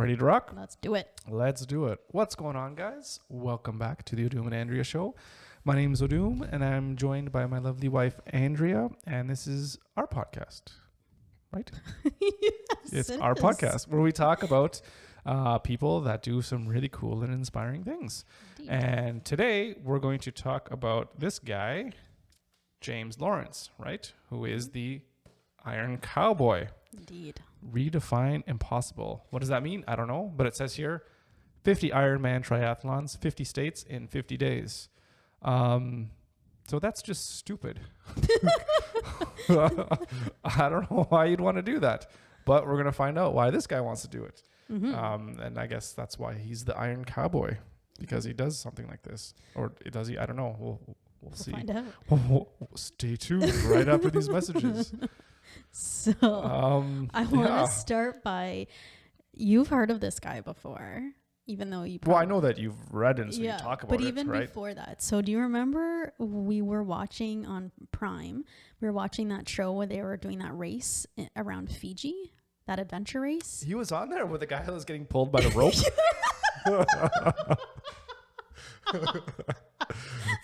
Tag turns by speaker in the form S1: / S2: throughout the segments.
S1: Ready to rock?
S2: Let's do it.
S1: Let's do it. What's going on, guys? Welcome back to the Odum and Andrea show. My name is Odum, and I'm joined by my lovely wife, Andrea, and this is our podcast, right?
S2: Yes,
S1: It's
S2: it
S1: our
S2: is.
S1: podcast where we talk about people that do some really cool and inspiring things.
S2: Indeed.
S1: And today, we're going to talk about this guy, James Lawrence, right? Who is the Iron Cowboy.
S2: Indeed.
S1: Redefine impossible. What does that mean? I don't know, but it says here 50 Ironman triathlons, 50 states in 50 days. So that's just stupid. I don't know why you'd want to do that, but we're going to find out why this guy wants to do it.
S2: Mm-hmm.
S1: And I guess that's why he's the Iron Cowboy, because he does something like this. Or does he? I don't know. We'll see.
S2: Find out.
S1: Stay tuned right after these messages.
S2: So I want to start by, you've heard of this guy before, even though you
S1: Well, I know that you've read it, so you talk about
S2: but
S1: it,
S2: even
S1: right?
S2: before that. So do you remember we were watching on Prime, we were watching that show where they were doing that race around Fiji, that adventure race?
S1: He was on there with the guy that was getting pulled by the rope.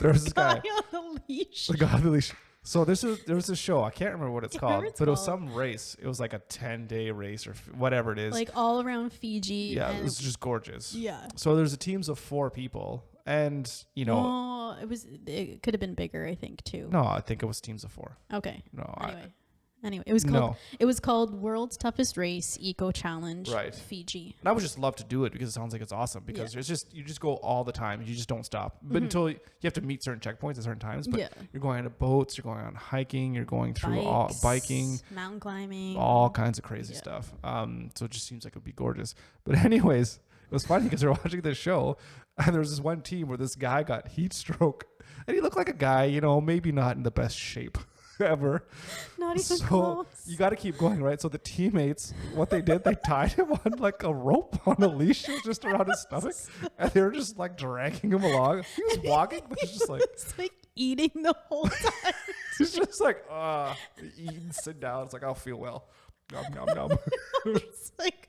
S1: There was this guy.
S2: on the leash.
S1: The guy on the leash. So there was this show. I can't remember what it's called,
S2: it's
S1: but it was
S2: called.
S1: some race. It was like a 10-day race or whatever it is.
S2: Like all around Fiji.
S1: Yeah,
S2: and
S1: it was just gorgeous.
S2: yeah.
S1: So there's a teams of 4 people, and you know,
S2: Oh, it could have been bigger, I think, too.
S1: no, I think it was teams of 4.
S2: Okay.
S1: No,
S2: Anyway, it was called World's Toughest Race Eco Challenge,
S1: Right.
S2: Fiji.
S1: And I would just love to do it because it sounds like it's awesome. Because it's just you just go all the time. You just don't stop. But until you have to meet certain checkpoints at certain times. But you're going on boats. You're going on hiking. You're going through all biking,
S2: mountain climbing,
S1: all kinds of crazy stuff. So it just seems like it would be gorgeous. But anyways, it was funny because we were watching this show, and there was this one team where this guy got heat stroke, and he looked like a guy, you know, maybe not in the best shape ever.
S2: Not even
S1: So
S2: close.
S1: you got to keep going, right? So the teammates, what they did, they tied him on like a rope on a leash. It was just around his stomach, and they were just like dragging him along. He was walking, but he's just like,
S2: It's like eating the whole time.
S1: he's just like, eating, sit down. It's like, I'll feel well. Nom, nom, nom.
S2: It's like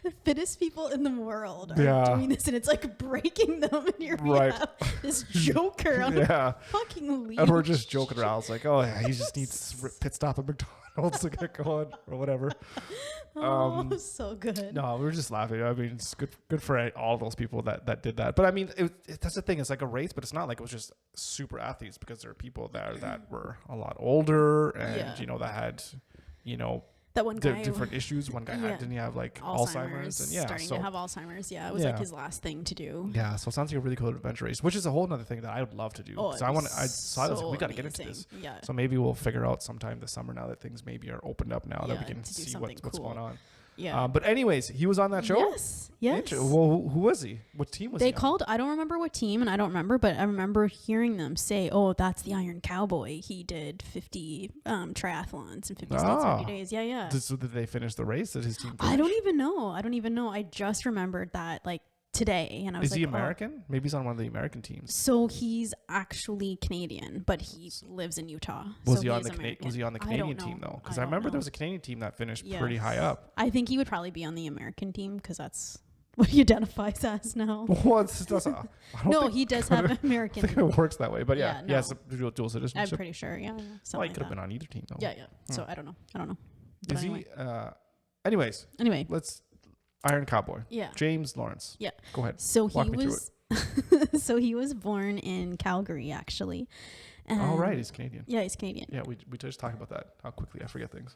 S2: the fittest people in the world are doing this, and it's like breaking them, and you're have this joker on a fucking leash.
S1: And we're just joking around. It's like, oh yeah, he just needs a pit stop at McDonald's to get going or whatever.
S2: So good.
S1: No, we were just laughing. I mean, it's good for all those people that did that. But I mean, that's the thing. It's like a race, but it's not like it was just super athletes, because there are people that were a lot older and you know that had, you know,
S2: that one guy
S1: different issues. One guy didn't he have like Alzheimer's and
S2: starting to have Alzheimer's. Yeah, it was like his last thing to do.
S1: Yeah, so it sounds like a really cool adventure race, which is a whole other thing that I would love to do.
S2: Oh,
S1: So I saw this. We got to get into this.
S2: Yeah.
S1: So maybe we'll figure out sometime this summer, now that things maybe are opened up, now that we can see what's going on.
S2: Yeah.
S1: But anyways, he was on that show?
S2: Yes.
S1: Well, who was he? What team was he on?
S2: I don't remember what team, and I don't remember, but I remember hearing them say, oh, that's the Iron Cowboy. He did 50 triathlons in 50 states, 50 days. Yeah.
S1: So did they finish the race? Did his team finish?
S2: I don't even know. I just remembered that like today, and I was
S1: Is
S2: like,
S1: he American? Maybe he's on one of the American teams.
S2: So he's actually Canadian, but he lives in Utah.
S1: Was
S2: so
S1: he on the Canadian team though? Because I remember there was a Canadian team that finished pretty high up.
S2: I think he would probably be on the American team because that's what he identifies as now.
S1: Well,
S2: he does have American.
S1: I think it works that way, but yeah, he has dual citizenship.
S2: I'm pretty sure. Yeah.
S1: Well, he could have been on either team though.
S2: Yeah. So I don't know.
S1: Is he? Anyways, let's. Iron Cowboy.
S2: Yeah.
S1: James Lawrence.
S2: Yeah.
S1: Go ahead.
S2: So
S1: Walk me through
S2: it. So he was born in Calgary, actually.
S1: Oh, right. He's Canadian.
S2: Yeah, he's Canadian.
S1: Yeah, we just talked about that. How quickly I forget things.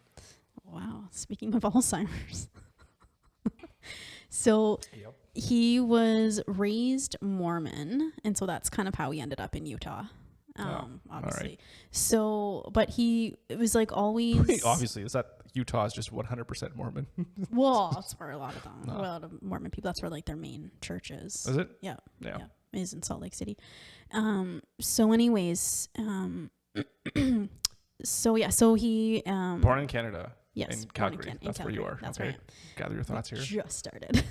S2: Wow. Speaking of Alzheimer's. So he was raised Mormon, and so that's kind of how he ended up in Utah. Obviously.
S1: Right.
S2: So, but it was like always.
S1: Obviously, is that Utah is just 100% Mormon?
S2: Well, that's where a lot of them, a lot of Mormon people. That's where like their main church is.
S1: Is it?
S2: Yeah. Is in Salt Lake City. So, anyways, so he
S1: born in Canada.
S2: Yes.
S1: In Calgary. That's where you are.
S2: That's
S1: okay.
S2: where I am.
S1: Gather your thoughts here.
S2: Just started.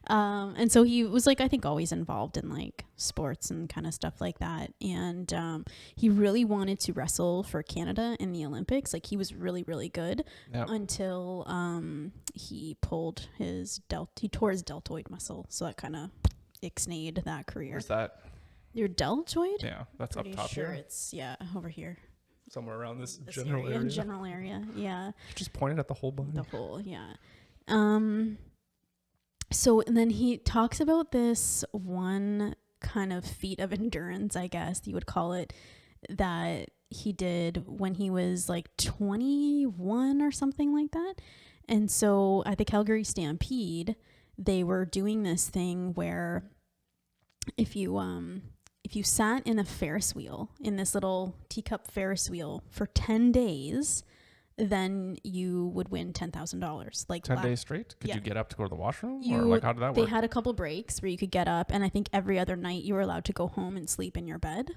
S2: And so he was like, I think always involved in like sports and kind of stuff like that. And he really wanted to wrestle for Canada in the Olympics. Like he was really, really good until he pulled his he tore his deltoid muscle. So that kind of ixnayed that career.
S1: Where's that?
S2: Your deltoid?
S1: Yeah, that's
S2: Pretty
S1: up top
S2: sure
S1: here.
S2: it's over here.
S1: Somewhere around this general area.
S2: General area, yeah.
S1: Just pointed at the whole body.
S2: The whole, yeah. So, and then he talks about this one kind of feat of endurance, I guess you would call it, that he did when he was like 21 or something like that. And so at the Calgary Stampede, they were doing this thing where if you sat in a Ferris wheel, in this little teacup Ferris wheel for 10 days, then you would win $10,000. Like
S1: 10 days straight? Could you get up to go to the washroom? Or how did that work?
S2: They had a couple breaks where you could get up, and I think every other night you were allowed to go home and sleep in your bed.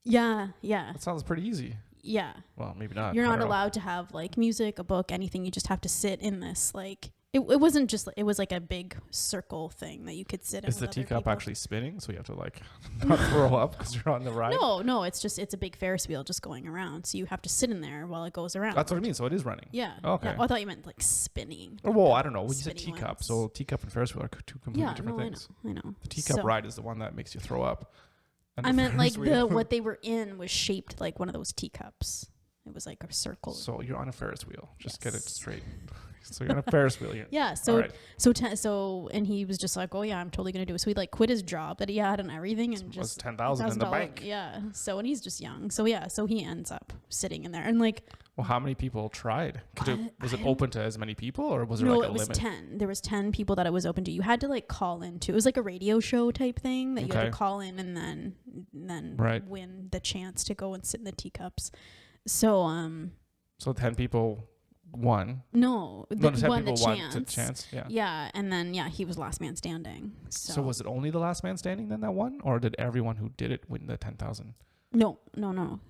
S2: Yeah.
S1: That sounds pretty easy.
S2: Yeah.
S1: Well, maybe not.
S2: You're not allowed to have like music, a book, anything. You just have to sit in this like... It wasn't just, it was like a big circle thing that you could sit in.
S1: Is the teacup actually spinning? So you have to like not throw up because you're on the ride?
S2: No, it's a big Ferris wheel just going around. So you have to sit in there while it goes around.
S1: That's what I mean. So it is running.
S2: Yeah.
S1: Okay.
S2: Yeah. Well, I thought you meant like spinning.
S1: Well, I don't know. When you said teacup,
S2: ones.
S1: so teacup and Ferris wheel are two completely different things.
S2: I know.
S1: The teacup ride is the one that makes you throw up.
S2: I meant like what they were in was shaped like one of those teacups. It was like a circle.
S1: So you're on a Ferris wheel. Just get it straight. So you're on a Ferris wheel.
S2: Yeah. So and he was just like, oh yeah, I'm totally gonna do it. So he like quit his job that he had and everything, and just
S1: $10,000 in the bank.
S2: Yeah. So and he's just young. So yeah. So he ends up sitting in there and like.
S1: Well, how many people tried? Was it open to as many people, or was there
S2: like a
S1: limit?
S2: No, it was 10. There was 10 people that it was open to. You had to like call into. It was like a radio show type thing that you had to call in and then win the chance to go and sit in the teacups. So
S1: 10 people won.
S2: No,
S1: 10 people won the chance. Yeah.
S2: Yeah, and then he was last man standing.
S1: So was it only the last man standing then that won, or did everyone who did it win the 10,000?
S2: No.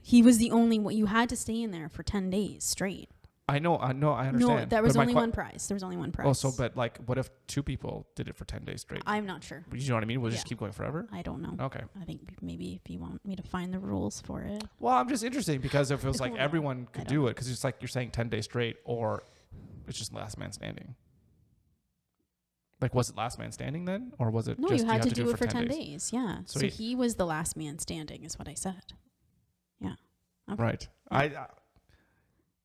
S2: He was the only one. You had to stay in there for 10 days straight.
S1: I know, I understand.
S2: No, there was only one prize. There was only one prize.
S1: Oh, so but like, what if 2 people did it for 10 days straight?
S2: I'm not sure.
S1: You know what I mean? Will it just keep going forever?
S2: I don't know.
S1: Okay.
S2: I think maybe if you want me to find the rules for it.
S1: Well, I'm just interested because if it was like everyone could do it, because it's like you're saying 10 days straight, or it's just last man standing. Like, was it last man standing then, or was it?
S2: No,
S1: just
S2: you had to do it for 10 days. Yeah.
S1: So
S2: he was the last man standing, is what I said. Yeah.
S1: Okay. Right. Yeah.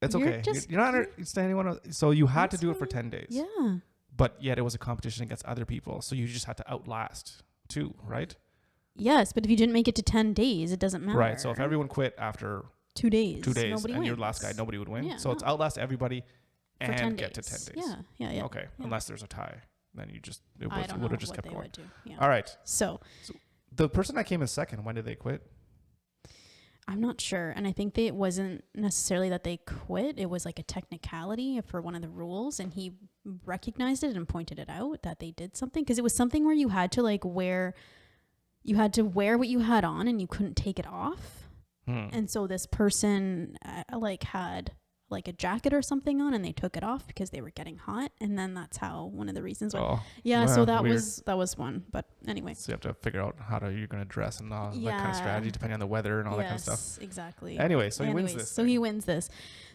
S1: It's okay. You're not understanding what. So you had to do it for 10 days.
S2: Yeah.
S1: But yet it was a competition against other people, so you just had to outlast too, right?
S2: Yes, but if you didn't make it to 10 days, it doesn't matter.
S1: Right. So if everyone quit after
S2: 2 days,
S1: nobody
S2: and
S1: wins. You're the last guy, nobody would win.
S2: Yeah,
S1: so it's outlast everybody
S2: for
S1: and get to 10 days.
S2: Yeah.
S1: Okay. Yeah. Unless there's a tie, then you just would have just kept going.
S2: Yeah.
S1: All right.
S2: So
S1: the person that came in second, when did they quit?
S2: I'm not sure. And I think it wasn't necessarily that they quit. It was like a technicality for one of the rules. And he recognized it and pointed it out that they did something. Because it was something where you had to wear what you had on and you couldn't take it off. And so this person had like a jacket or something on and they took it off because they were getting hot. And then that's how one of the reasons why. So that weird. that was one. But anyway.
S1: So you have to figure out how you're going to dress and all that kind of strategy depending on the weather and all that kind of stuff.
S2: Exactly.
S1: Anyway, so he wins this.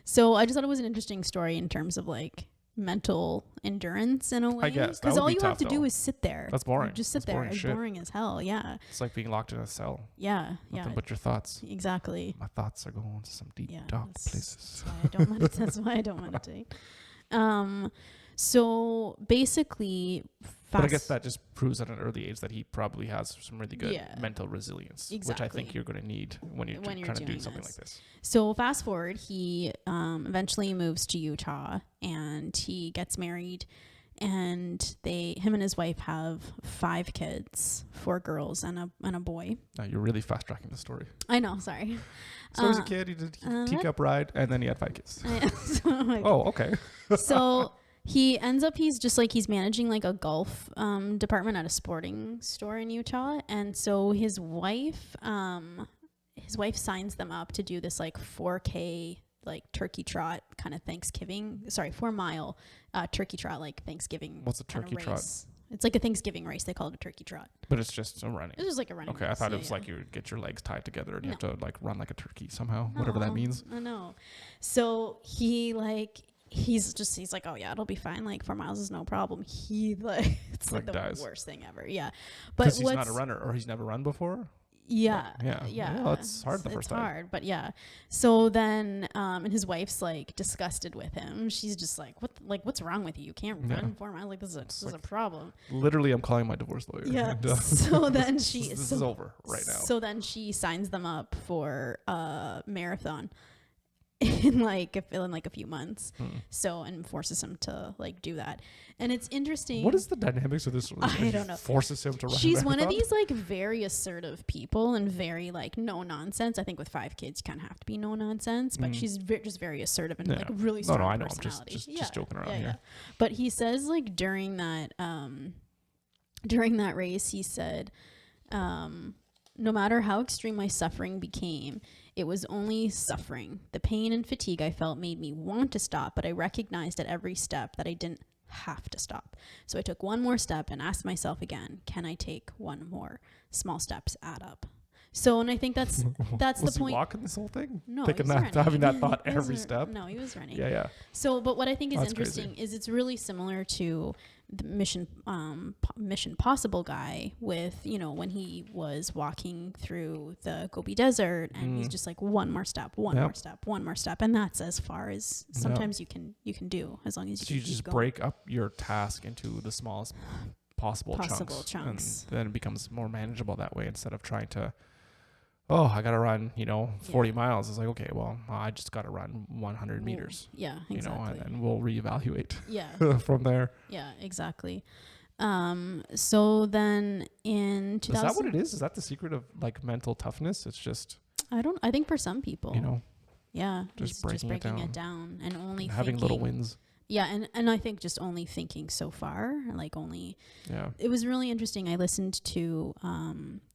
S2: So I just thought it was an interesting story in terms of like mental endurance in a way.
S1: I guess.
S2: Because all you have to do is sit there.
S1: That's boring.
S2: You just sit there. It's boring as hell. Yeah.
S1: It's like being locked in a cell.
S2: Yeah.
S1: Nothing but your thoughts.
S2: Exactly.
S1: My thoughts are going to some deep, dark places.
S2: That's why I don't meditate. So basically,
S1: but I guess that just proves at an early age that he probably has some really good mental resilience, which I think you're going to need when you're trying to do something like this.
S2: So fast forward, he eventually moves to Utah and he gets married, and him and his wife have 5 kids, 4 girls and a boy.
S1: You're really fast tracking the story.
S2: I know, sorry.
S1: So he was a kid, he did a teacup ride, and then he had 5 kids. Okay.
S2: So he ends up, he's managing like a golf department at a sporting store in Utah. And so his wife signs them up to do this like 4K like turkey trot kind of Thanksgiving, 4 mile turkey trot, like Thanksgiving.
S1: What's a turkey trot?
S2: It's like a Thanksgiving race. They call it a turkey trot.
S1: But it's just a running.
S2: It's just like a running
S1: Okay,
S2: race.
S1: I thought it was like you would get your legs tied together and you have to like run like a turkey somehow, whatever that means.
S2: I know. So he's like, oh yeah, it'll be fine. Like 4 miles is no problem. He like, it's like the
S1: dies.
S2: worst thing ever. Yeah. But
S1: because he's not a runner or he's never run before.
S2: Yeah.
S1: Well, it's hard the first time.
S2: It's hard, but yeah. So then, and his wife's like disgusted with him. She's just like, what's wrong with you? You can't run 4 miles. Like this is a problem.
S1: Literally, I'm calling my divorce lawyer.
S2: Yeah. So then this
S1: is over right now.
S2: So then she signs them up for a marathon in like a few months. So, and forces him to like do that. And it's interesting.
S1: What is the dynamics of this?
S2: I don't know.
S1: Forces him to run.
S2: She's one of these like very assertive people and very like no nonsense. I think with 5 kids, you kind of have to be no nonsense, but she's just very assertive and like really strong
S1: I know.
S2: personality.
S1: I'm just joking around here.
S2: But he says like during that race, he said, no matter how extreme my suffering became, it was only suffering. The pain and fatigue I felt made me want to stop, but I recognized at every step that I didn't have to stop. So I took one more step and asked myself again, can I take one more? Small steps add up. So, and I think that's
S1: was
S2: the
S1: he
S2: point.
S1: Walking this whole thing?
S2: No,
S1: Thinking that, having that thought every step?
S2: No, he was running.
S1: Yeah.
S2: So, but what I think is
S1: That's
S2: interesting
S1: crazy.
S2: is it's really similar to the Mission Possible guy with, when he was walking through the Gobi Desert and he's just like one more step, one more step. And that's as far as sometimes you can do as long as
S1: you just break up your task into the smallest possible chunks. And then it becomes more manageable that way instead of trying to, I got to run, 40 miles. It's like, okay, well, I just got to run 100 meters.
S2: Yeah, exactly.
S1: And then we'll reevaluate from there.
S2: Yeah, exactly. So then in 2000...
S1: Is that what it is? Is that the secret of like mental toughness? It's just...
S2: I think for some people,
S1: just breaking it down
S2: and only
S1: having little wins.
S2: Yeah, and I think just only thinking so far, like only... Yeah. It was really interesting. I listened to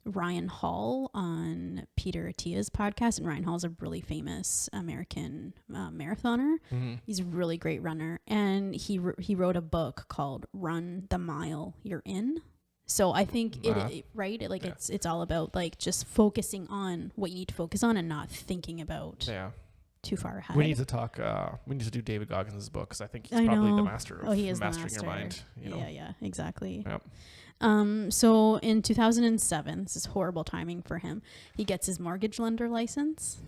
S2: Ryan Hall on Peter Attia's podcast, and Ryan Hall's a really famous American marathoner. He's a really great runner, and he wrote a book called Run the Mile You're In. So I think it's all about like just focusing on what you need to focus on and not thinking about... too far ahead.
S1: We need to talk. We need to do David Goggins' book because I think he's probably the master of mastering your mind.
S2: Yeah, exactly.
S1: Yep.
S2: So in 2007, this is horrible timing for him. He gets his mortgage lender license.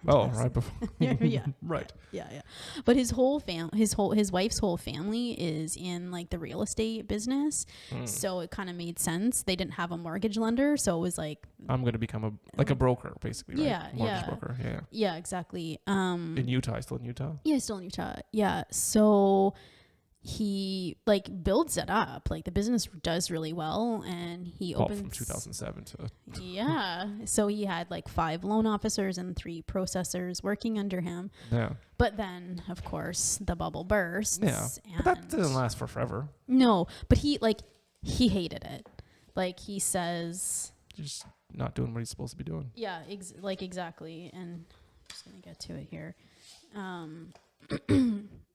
S1: Oh, right before.
S2: Yeah.
S1: Right.
S2: Yeah. But his wife's whole family is in like the real estate business. So it kind of made sense. They didn't have a mortgage lender. So it was like, I'm going to become a broker basically. Right?
S1: Yeah. Mortgage broker. Yeah.
S2: Yeah, exactly.
S1: In Utah, still in Utah?
S2: Yeah, still in Utah. Yeah. So he like builds it up, like the business does really well, and he opens
S1: from 2007 to
S2: so he had like 5 loan officers and 3 processors working under him. But then of course the bubble bursts.
S1: But that didn't last for forever.
S2: No, but he hated it. Like he says,
S1: just not doing what he's supposed to be doing.
S2: Exactly. And I'm just gonna get to it here.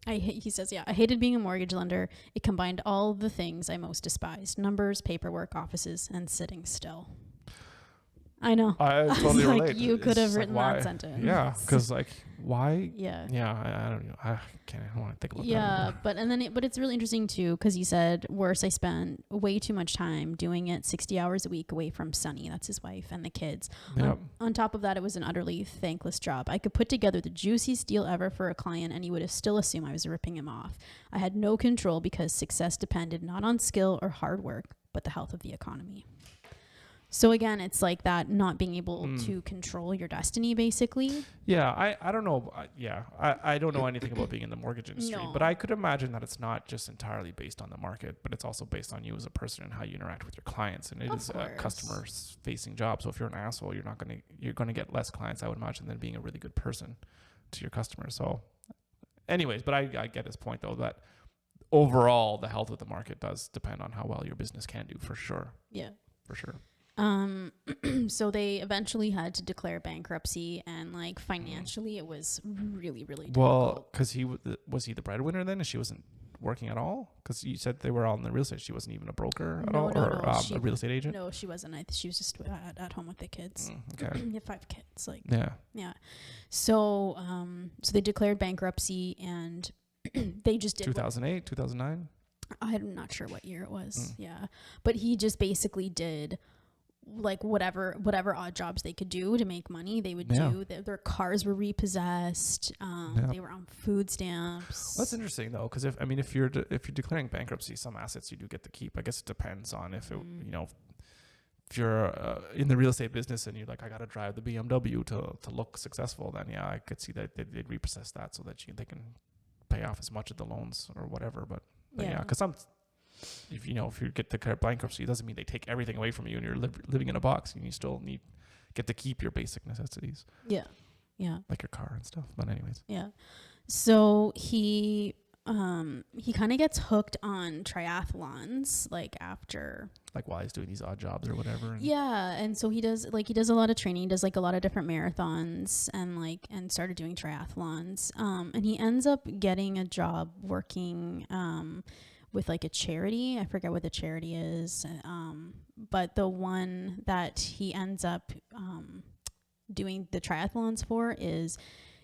S2: He says, I hated being a mortgage lender. It combined all the things I most despised: numbers, paperwork, offices, and sitting still. I know.
S1: I totally relate.
S2: You could have written that sentence.
S1: Yeah, because why?
S2: Yeah.
S1: Yeah, I don't know. I don't want to think about that.
S2: Yeah, but it's really interesting too, because he said, worse, I spent way too much time doing it 60 hours a week away from Sonny. That's his wife and the kids.
S1: Yep.
S2: On top of that, it was an utterly thankless job. I could put together the juiciest deal ever for a client, and he would still assume I was ripping him off. I had no control because success depended not on skill or hard work, but the health of the economy. So again, it's like that not being able to control your destiny, basically.
S1: Yeah, I don't know. I don't know anything about being in the mortgage industry, but I could imagine that it's not just entirely based on the market, but it's also based on you as a person and how you interact with your clients. And it is a customer-facing job. So if you're an asshole, you're gonna get less clients, I would imagine, than being a really good person to your customers. So, anyways, but I get his point though that overall the health of the market does depend on how well your business can do, for sure.
S2: Yeah,
S1: for sure.
S2: So they eventually had to declare bankruptcy, and like financially it was really, really difficult.
S1: Well, because was he the breadwinner then, and she wasn't working at all? Because you said they were all in the real estate. She wasn't even a broker at all, or a real estate agent.
S2: No, she wasn't. She was just at home with the kids.
S1: Okay.
S2: You have 5 kids, like
S1: yeah.
S2: So so they declared bankruptcy, and they just did
S1: 2008, 2009.
S2: I'm not sure what year it was. Yeah, but he just basically did like whatever odd jobs they could do to make money, they would do. Their cars were repossessed. They were on food stamps.
S1: Well, that's interesting though, because if you're declaring bankruptcy, some assets you do get to keep. I guess it depends on if it if you're in the real estate business and you're like, I got to drive the BMW to look successful, then I could see that they'd repossess that so that they can pay off as much of the loans or whatever. But because if you get declared bankruptcy, it doesn't mean they take everything away from you and you're living in a box, and you still get to keep your basic necessities. Yeah. Like your car and stuff. But anyways.
S2: Yeah. So he kind of gets hooked on triathlons, like after,
S1: like while he's doing these odd jobs or whatever.
S2: And so he does a lot of training. He does like a lot of different marathons and started doing triathlons. And he ends up getting a job working with like a charity. I forget what the charity is. But the one that he ends up doing the triathlons for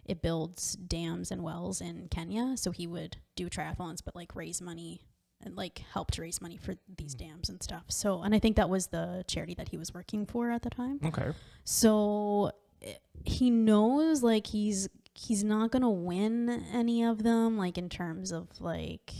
S2: it builds dams and wells in Kenya. So he would do triathlons, but like raise money and like help to raise money for these dams and stuff. So, and I think that was the charity that he was working for at the time.
S1: Okay.
S2: So he knows like he's not going to win any of them, like in terms of like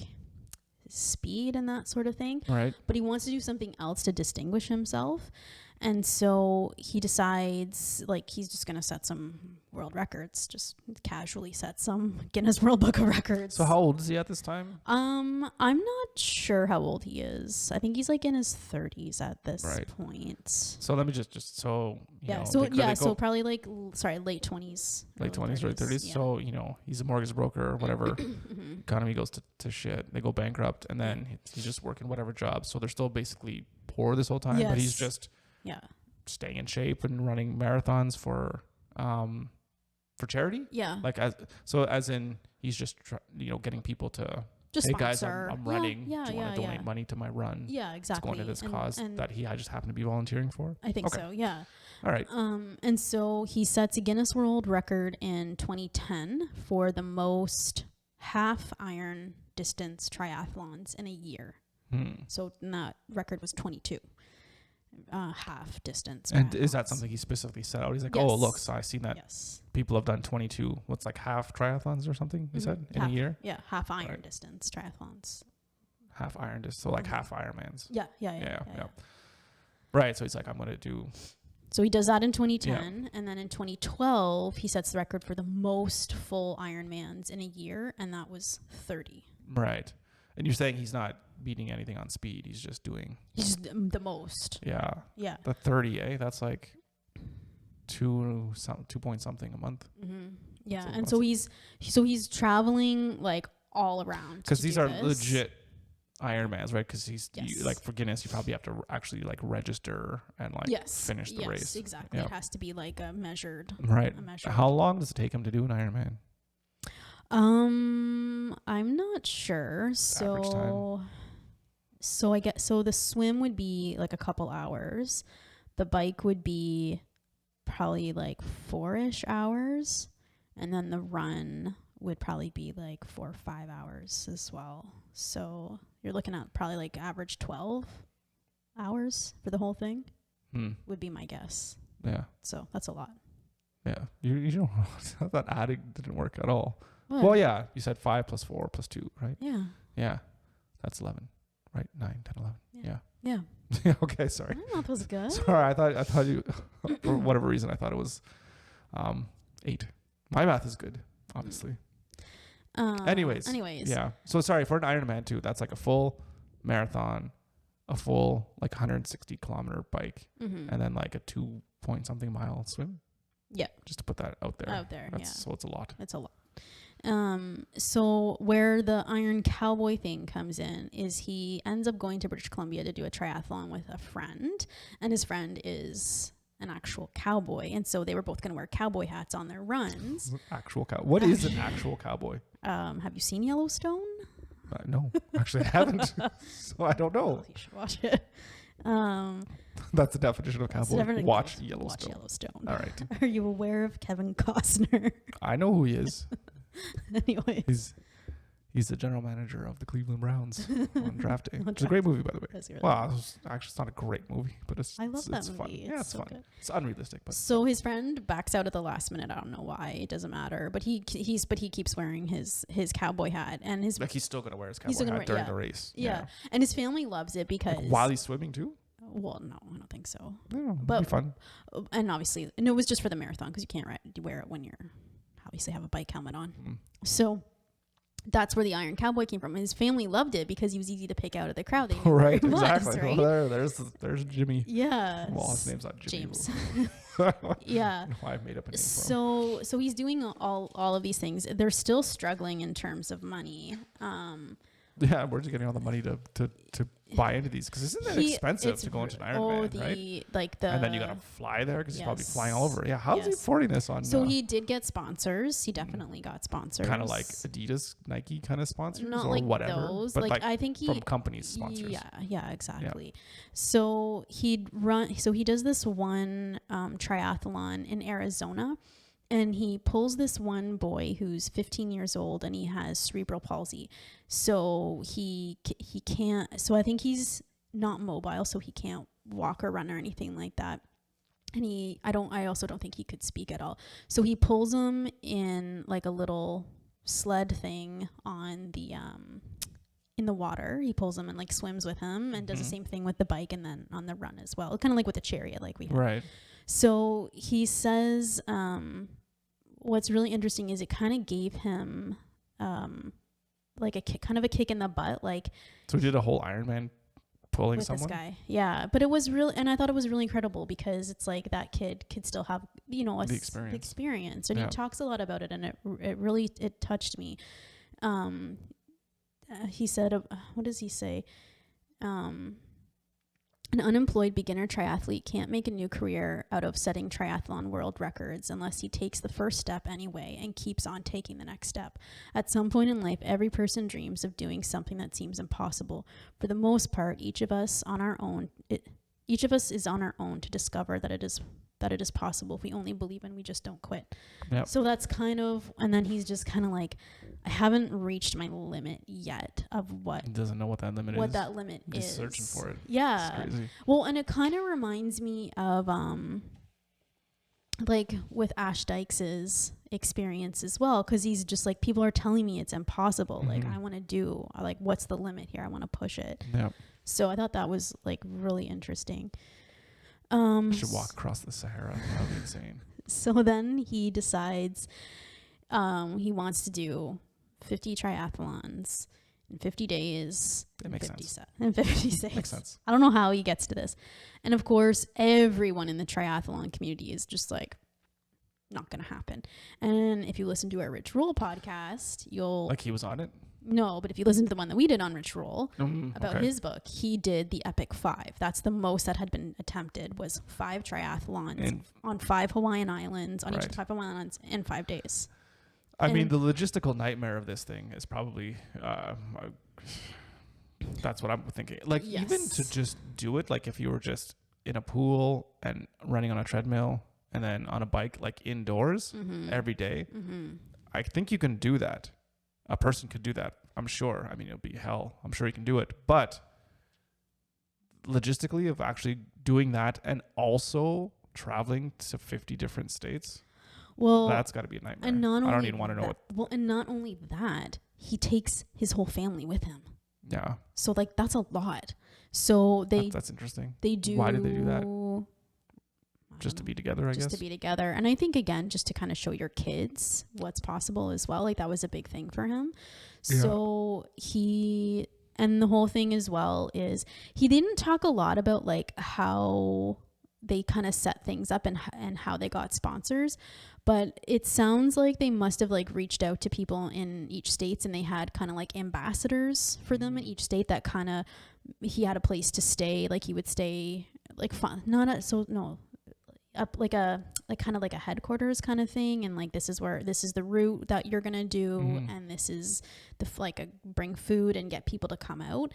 S2: speed and that sort of thing.
S1: Right.
S2: But he wants to do something else to distinguish himself. And so he decides like he's just going to set some world records, just casually set some Guinness World Book of Records.
S1: So how old is he at this time?
S2: I'm not sure how old he is. I think he's like in his 30s at this point.
S1: So let me just so
S2: so probably like late 20s.
S1: Late 20s, early 30s. Yeah. So, he's a mortgage broker or whatever. Economy goes to shit. They go bankrupt, and then he's just working whatever job. So they're still basically poor this whole time, but he's just staying in shape and running marathons for charity. Yeah. Like as in he's just getting people to just, hey guys, I'm running. Do you want to donate money to my run? Yeah, exactly. It's going to this cause that I just happen to be volunteering for.
S2: I think so. Yeah.
S1: All right.
S2: And so he sets a Guinness World Record in 2010 for the most half iron distance triathlons in a year. So that record was 22. Half distance.
S1: And is that something he specifically set out? He's like, oh, look, so I've seen that people have done 22, what's like half triathlons or something, he said, in a year?
S2: Yeah, half iron distance triathlons.
S1: Half iron distance, so like half Ironmans.
S2: Yeah.
S1: Right, so he's like, I'm going to do...
S2: So he does that in 2010, and then in 2012, he sets the record for the most full Ironmans in a year, and that was 30.
S1: Right. And you're saying he's not beating anything on speed. He's just doing...
S2: He's the most.
S1: Yeah. Yeah. The 30, that's like 2 point something a month.
S2: Mm-hmm. Yeah. And so he's traveling like all around.
S1: Because these are legit Ironmans, right? Because like for Guinness, you probably have to actually like register and like finish the race.
S2: Yes, exactly. Yep. It has to be like a measured.
S1: Right. How long does it take him to do an Ironman?
S2: I'm not sure. So I get the swim would be like a couple hours. The bike would be probably like 4-ish hours, and then the run would probably be like 4 or 5 hours as well. So you're looking at probably like average 12 hours for the whole thing. Would be my guess. Yeah. So that's a lot.
S1: Yeah. You don't know. That adding didn't work at all. What? Well, yeah, you said 5 plus 4 plus 2, right? Yeah. Yeah. That's 11, right? 9, 10, 11. Yeah. Yeah. Okay, sorry.
S2: I thought that was good.
S1: Sorry, I thought you, for whatever reason, I thought it was 8. My math is good, obviously. Anyways. Yeah. So sorry, for an Ironman too, that's like a full marathon, a full like 160 kilometer bike, and then like a 2 point something mile swim. Yeah. Just to put that out there. So it's a lot.
S2: It's a lot. So where the Iron Cowboy thing comes in is he ends up going to British Columbia to do a triathlon with a friend, and his friend is an actual cowboy, and so they were both going to wear cowboy hats on their runs.
S1: What is an actual cowboy?
S2: Have you seen Yellowstone?
S1: No, actually I haven't. So I don't know.
S2: You should watch it.
S1: That's the definition of cowboy. Watch Yellowstone. All right.
S2: Are you aware of Kevin Costner?
S1: I know who he is.
S2: Anyway.
S1: He's the general manager of the Cleveland Browns on draft day. It's a great movie, by the way.
S2: Really
S1: Actually, it's not a great movie, but I love that movie. Fun. Yeah, it's so fun. Good. It's unrealistic, but
S2: so his friend backs out at the last minute. I don't know why. It doesn't matter. But he keeps wearing his cowboy hat, and he's still gonna wear his cowboy hat during the race. Yeah, and his family loves it because
S1: while he's swimming too.
S2: Well, no, I don't think so.
S1: Yeah, but it'd be fun.
S2: And obviously, it was just for the marathon because you can't wear it when you're obviously have a bike helmet on. So that's where the Iron Cowboy came from. His family loved it because he was easy to pick out of the crowd.
S1: Right, exactly. Right? Well, there's Jimmy.
S2: Yeah.
S1: Well, his name's not Jimmy.
S2: James. Yeah.
S1: I've made up a name for him.
S2: So he's doing all of these things. They're still struggling in terms of money.
S1: Yeah, where's he getting all the money to buy into these? Because isn't that expensive to go into an Ironman, right? And then you gotta fly there because he's probably flying all over. Yeah, how's he affording this on?
S2: So he did get sponsors. He definitely got sponsors.
S1: Kind of like Adidas, Nike kind of sponsors,
S2: not
S1: or
S2: like
S1: whatever.
S2: Those.
S1: But like
S2: I think
S1: from companies sponsors.
S2: Yeah, exactly. Yeah. So he does this one triathlon in Arizona. And he pulls this one boy who's 15 years old and he has cerebral palsy. So he can't, so I think he's not mobile, so he can't walk or run or anything like that. And I also don't think he could speak at all. So he pulls him in like a little sled thing on the, in the water. He pulls him and like swims with him and does the same thing with the bike and then on the run as well. Kind of like with the chariot like we had.
S1: Right.
S2: So he says, what's really interesting is it kind of gave him, like a kick in the butt. Like,
S1: so he did a whole Ironman pulling
S2: with
S1: someone?
S2: This guy. Yeah. But it was really, and I thought it was really incredible because it's like that kid could still have, the experience. And he talks a lot about it and it really touched me. He said, what does he say? An unemployed beginner triathlete can't make a new career out of setting triathlon world records unless he takes the first step anyway and keeps on taking the next step. At some point in life, every person dreams of doing something that seems impossible. For the most part, each of us is on our own to discover that it is possible if we only believe and we just don't quit. Yep. So that's kind of, and then he's just kind of like, I haven't reached my limit yet of what.
S1: He doesn't know what that limit is.
S2: What that limit is.
S1: He's searching for it.
S2: Yeah.
S1: It's crazy.
S2: Well, and it kind of reminds me of, like with Ash Dykes' experience as well. Cause he's just like, people are telling me it's impossible. Like I want to do, like, what's the limit here? I want to push it.
S1: Yeah.
S2: So I thought that was like really interesting.
S1: I should walk across the Sahara. That would be insane.
S2: So then he decides he wants to do 50 triathlons in 50 days.
S1: That makes sense.
S2: In 56.
S1: Makes sense.
S2: I don't know how he gets to this. And of course, everyone in the triathlon community is just like, not going to happen. And if you listen to our Rich Roll podcast, you'll...
S1: Like he was on it?
S2: No, but if you listen to the one that we did on Rich Roll about his book, he did the Epic 5. That's the most that had been attempted, was 5 triathlons on 5 Hawaiian islands, on each of 5 Hawaiian islands in 5 days.
S1: I mean, the logistical nightmare of this thing is probably, that's what I'm thinking. Like, even to just do it, like if you were just in a pool and running on a treadmill and then on a bike, like indoors every day, I think you can do that. A person could do that, I'm sure. I mean, it'll be hell. I'm sure you can do it. But logistically, of actually doing that and also traveling to 50 different states, well, that's got to be a nightmare. And I don't even want to know what.
S2: Well, and not only that, he takes his whole family with him.
S1: Yeah.
S2: So, like, that's a lot. So
S1: that's interesting.
S2: They do.
S1: Why did they do that? Just to be together, I guess.
S2: Just to be together. And I think, again, just to kind of show your kids what's possible as well. Like, that was a big thing for him. Yeah. So and the whole thing as well is he didn't talk a lot about, like, how they kind of set things up and how they got sponsors. But it sounds like they must have like reached out to people in each states, and they had kind of like ambassadors for them in each state that kind of, he had a place to stay. Like he would stay like up like a kind of like a headquarters kind of thing, and like this is the route that you're gonna do, and this is bring food and get people to come out,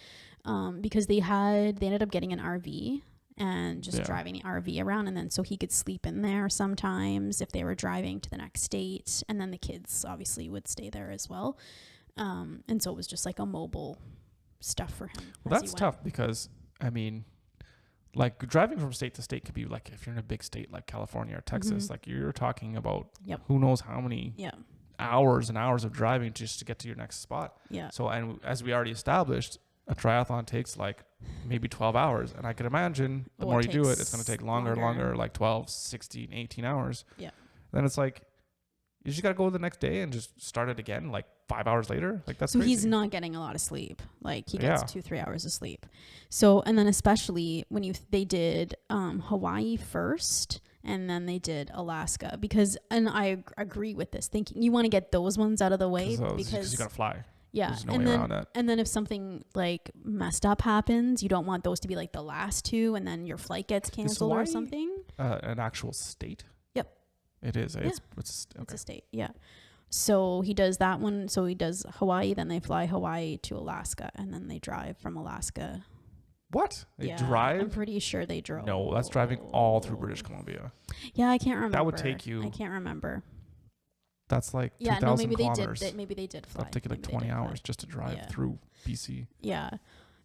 S2: because they ended up getting an RV and just driving the RV around, and then so he could sleep in there sometimes if they were driving to the next state, and then the kids obviously would stay there as well, and so it was just like a mobile stuff for him.
S1: Well, that's tough because I mean, like driving from state to state could be like, if you're in a big state like California or Texas, like you're talking about who knows how many hours and hours of driving just to get to your next spot. Yeah. So, and as we already established, a triathlon takes like maybe 12 hours. And I could imagine the more you do it, it's going to take longer, like 12, 16, 18 hours. Yeah. Then it's like, you just got to go the next day and just start it again, like 5 hours later. Like that's
S2: so
S1: crazy.
S2: He's not getting a lot of sleep. Like he gets 2-3 hours of sleep. So, and then especially when they did Hawaii first, and then they did Alaska, because, and I agree with this, thinking you want to get those ones out of the way because
S1: you got to fly.
S2: Yeah.
S1: There's no way around that.
S2: And then if something like messed up happens, you don't want those to be like the last two, and then your flight gets canceled or something.
S1: An actual state?
S2: Yep.
S1: It is.
S2: Yeah.
S1: It's
S2: a state. Yeah. So he does that one. So he does Hawaii, then they fly Hawaii to Alaska, and then they drive from Alaska.
S1: What? They drive?
S2: I'm pretty sure they drove.
S1: No, that's driving all through British Columbia.
S2: Yeah, I can't remember.
S1: That would take you.
S2: I can't remember.
S1: That's like 2,000 kilometers.
S2: Maybe they did fly.
S1: That'd take you like 20 hours just to drive through BC.
S2: Yeah.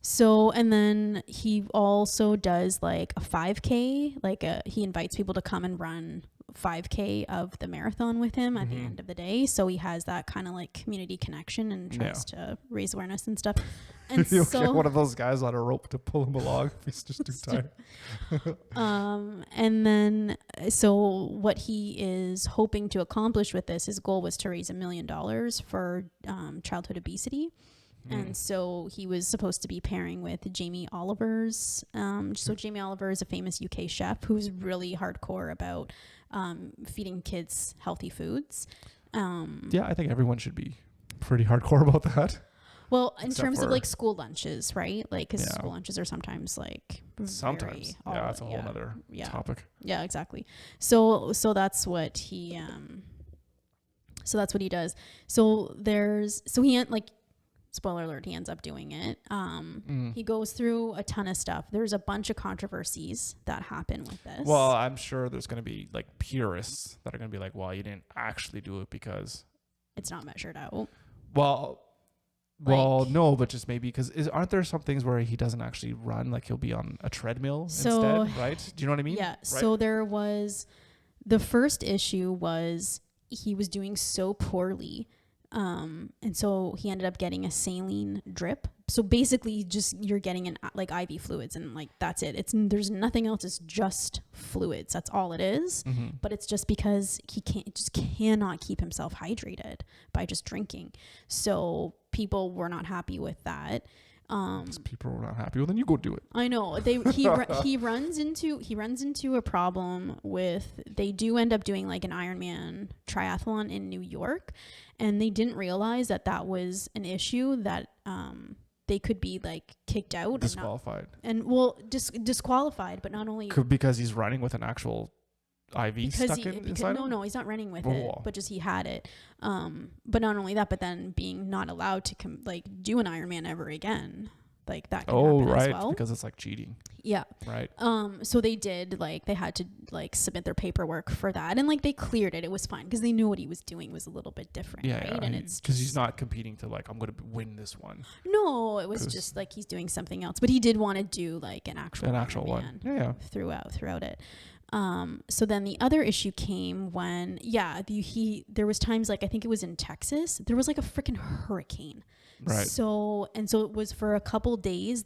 S2: So, and then he also does like a 5K, he invites people to come and run 5K of the marathon with him at the end of the day. So he has that kind of like community connection and tries to raise awareness and stuff. And
S1: You'll get one of those guys on a rope to pull him along if he's just too tired.
S2: And then, so what he is hoping to accomplish with this, his goal was to raise $1 million for childhood obesity. And so he was supposed to be pairing with Jamie Oliver's. So Jamie Oliver is a famous UK chef who's really hardcore about feeding kids healthy foods.
S1: I think everyone should be pretty hardcore about that.
S2: Well, in terms of like school lunches, right? Like, because school lunches are sometimes like
S1: that's a whole other topic.
S2: Yeah, exactly. So that's what he does. So he like, spoiler alert, he ends up doing it. He goes through a ton of stuff. There's a bunch of controversies that happen with this.
S1: Well, I'm sure there's going to be like purists that are going to be like, well, you didn't actually do it because
S2: it's not measured out.
S1: Well, no, but just maybe because aren't there some things where he doesn't actually run? Like he'll be on a treadmill instead, right? Do you know what I mean?
S2: Yeah.
S1: Right?
S2: So there was, the first issue was he was doing so poorly. And so he ended up getting a saline drip. So basically just you're getting an like IV fluids, and like that's it. There's nothing else. It's just fluids. That's all it is. But it's just because he cannot keep himself hydrated by just drinking. So people were not happy with that.
S1: People were not happy. Well, then you go do it.
S2: I know. He runs into a problem with, they do end up doing like an Ironman triathlon in New York, and they didn't realize that was an issue that they could be like kicked out,
S1: disqualified,
S2: disqualified. But not only
S1: because he's running with an actual IV inside.
S2: No, he's not running with it, but just he had it. But not only that, but then being not allowed to do an Ironman ever again. Like that can happen as well.
S1: Because it's like cheating.
S2: Yeah.
S1: Right.
S2: So they did they had to submit their paperwork for that, and they cleared it. It was fine because they knew what he was doing was a little bit different.
S1: Yeah,
S2: right? And it's
S1: because he's not competing to I'm going to win this one.
S2: No, it was just he's doing something else, but he did want to do an actual
S1: one. Yeah.
S2: Throughout it. So then the other issue came when, there was times I think it was in Texas, there was a freaking hurricane.
S1: Right.
S2: So it was for a couple days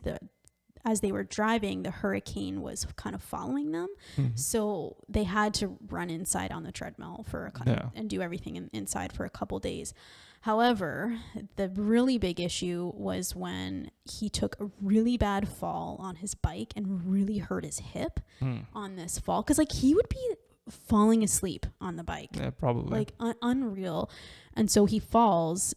S2: as they were driving, the hurricane was kind of following them. So they had to run inside on the treadmill for and do everything inside for a couple days. However, the really big issue was when he took a really bad fall on his bike and really hurt his hip on this fall. Because like he would be falling asleep on the bike.
S1: Yeah, probably.
S2: Like unreal. And so he falls.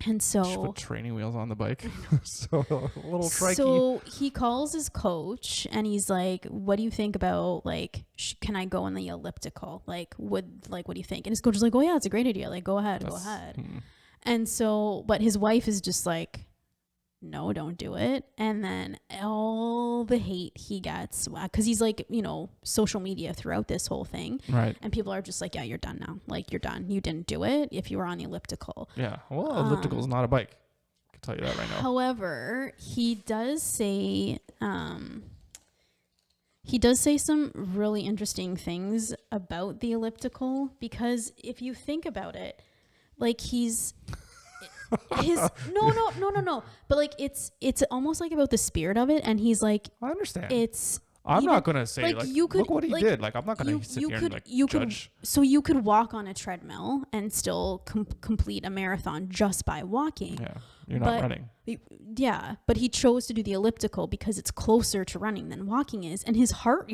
S2: And so
S1: just put training wheels on the bike. So a little tricky.
S2: So he calls his coach and he's like, what do you think about like, can I go on the elliptical? Like, what do you think? And his coach is like, oh yeah, it's a great idea. Like, go ahead. And so, but his wife is just like, no, don't do it. And then all the hate he gets, because he's like, you know, social media throughout this whole thing.
S1: Right.
S2: And people are just like, yeah, you're done now. Like, you're done. You didn't do it if you were on the elliptical.
S1: Yeah. Well, elliptical is not a bike. I can tell you that right now.
S2: However, he does say some really interesting things about the elliptical, because if you think about it, like no, but like it's almost like about the spirit of it, and he's like,
S1: I understand.
S2: I'm
S1: not gonna say like
S2: you could,
S1: look what he did. Like I'm not gonna sit here and like judge.
S2: So you could walk on a treadmill and still complete a marathon just by walking.
S1: Yeah, you're not running.
S2: Yeah, but he chose to do the elliptical because it's closer to running than walking is, and his heart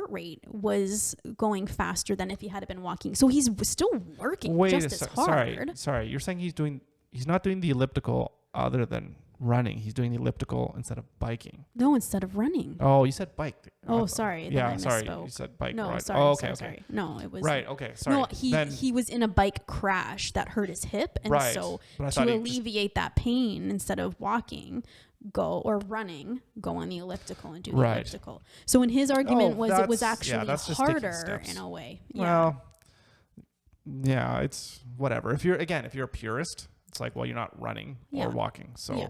S2: rate was going faster than if he had been walking. So he's still working just as hard.
S1: Sorry, you're saying he's not doing the elliptical other than running. He's doing the elliptical instead of biking.
S2: No, instead of running.
S1: Oh, you said bike.
S2: Oh, sorry.
S1: Yeah,
S2: I
S1: sorry.
S2: misspoke.
S1: You said bike.
S2: No,
S1: right.
S2: sorry.
S1: Oh, okay,
S2: sorry. No, it was
S1: right. Okay, sorry.
S2: No, he was in a bike crash that hurt his hip, and so to alleviate that pain, instead of walking, go on the elliptical and do the elliptical. So in his argument it was actually harder in a way. Yeah.
S1: Well, yeah, it's whatever. If you're a purist, it's like, well, you're not running or walking, so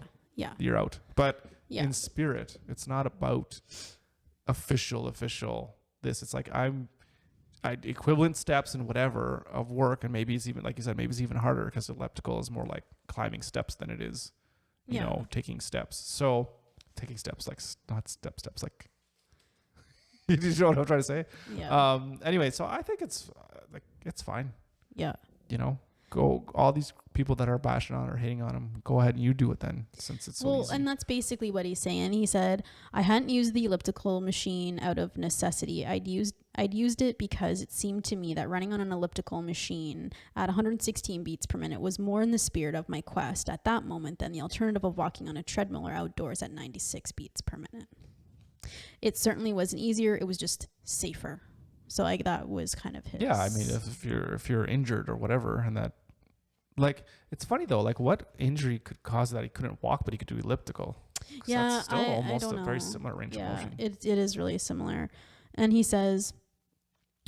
S1: you're out. But in spirit, it's not about official this. It's like I equivalent steps and whatever of work, and maybe it's even, like you said, maybe it's even harder because elliptical is more like climbing steps than it is, you know, taking steps. So taking steps, like not steps, like you know what I'm trying to say?
S2: Yeah.
S1: Anyway, so I think it's like it's fine.
S2: Yeah.
S1: You know, go all these people that are bashing on or hating on him, go ahead and you do it then, since it's so easy.
S2: And that's basically what he's saying. He said, I hadn't used the elliptical machine out of necessity. I'd used it because it seemed to me that running on an elliptical machine at 116 beats per minute was more in the spirit of my quest at that moment than the alternative of walking on a treadmill or outdoors at 96 beats per minute. It certainly wasn't easier. It was just safer. So like that was kind of his.
S1: Yeah, I mean, if you're injured or whatever, and that, like, it's funny though, like what injury could cause that he couldn't walk, but he could do elliptical?
S2: Yeah,
S1: that's still almost
S2: I don't know.
S1: Very similar range of motion.
S2: It is really similar. And he says,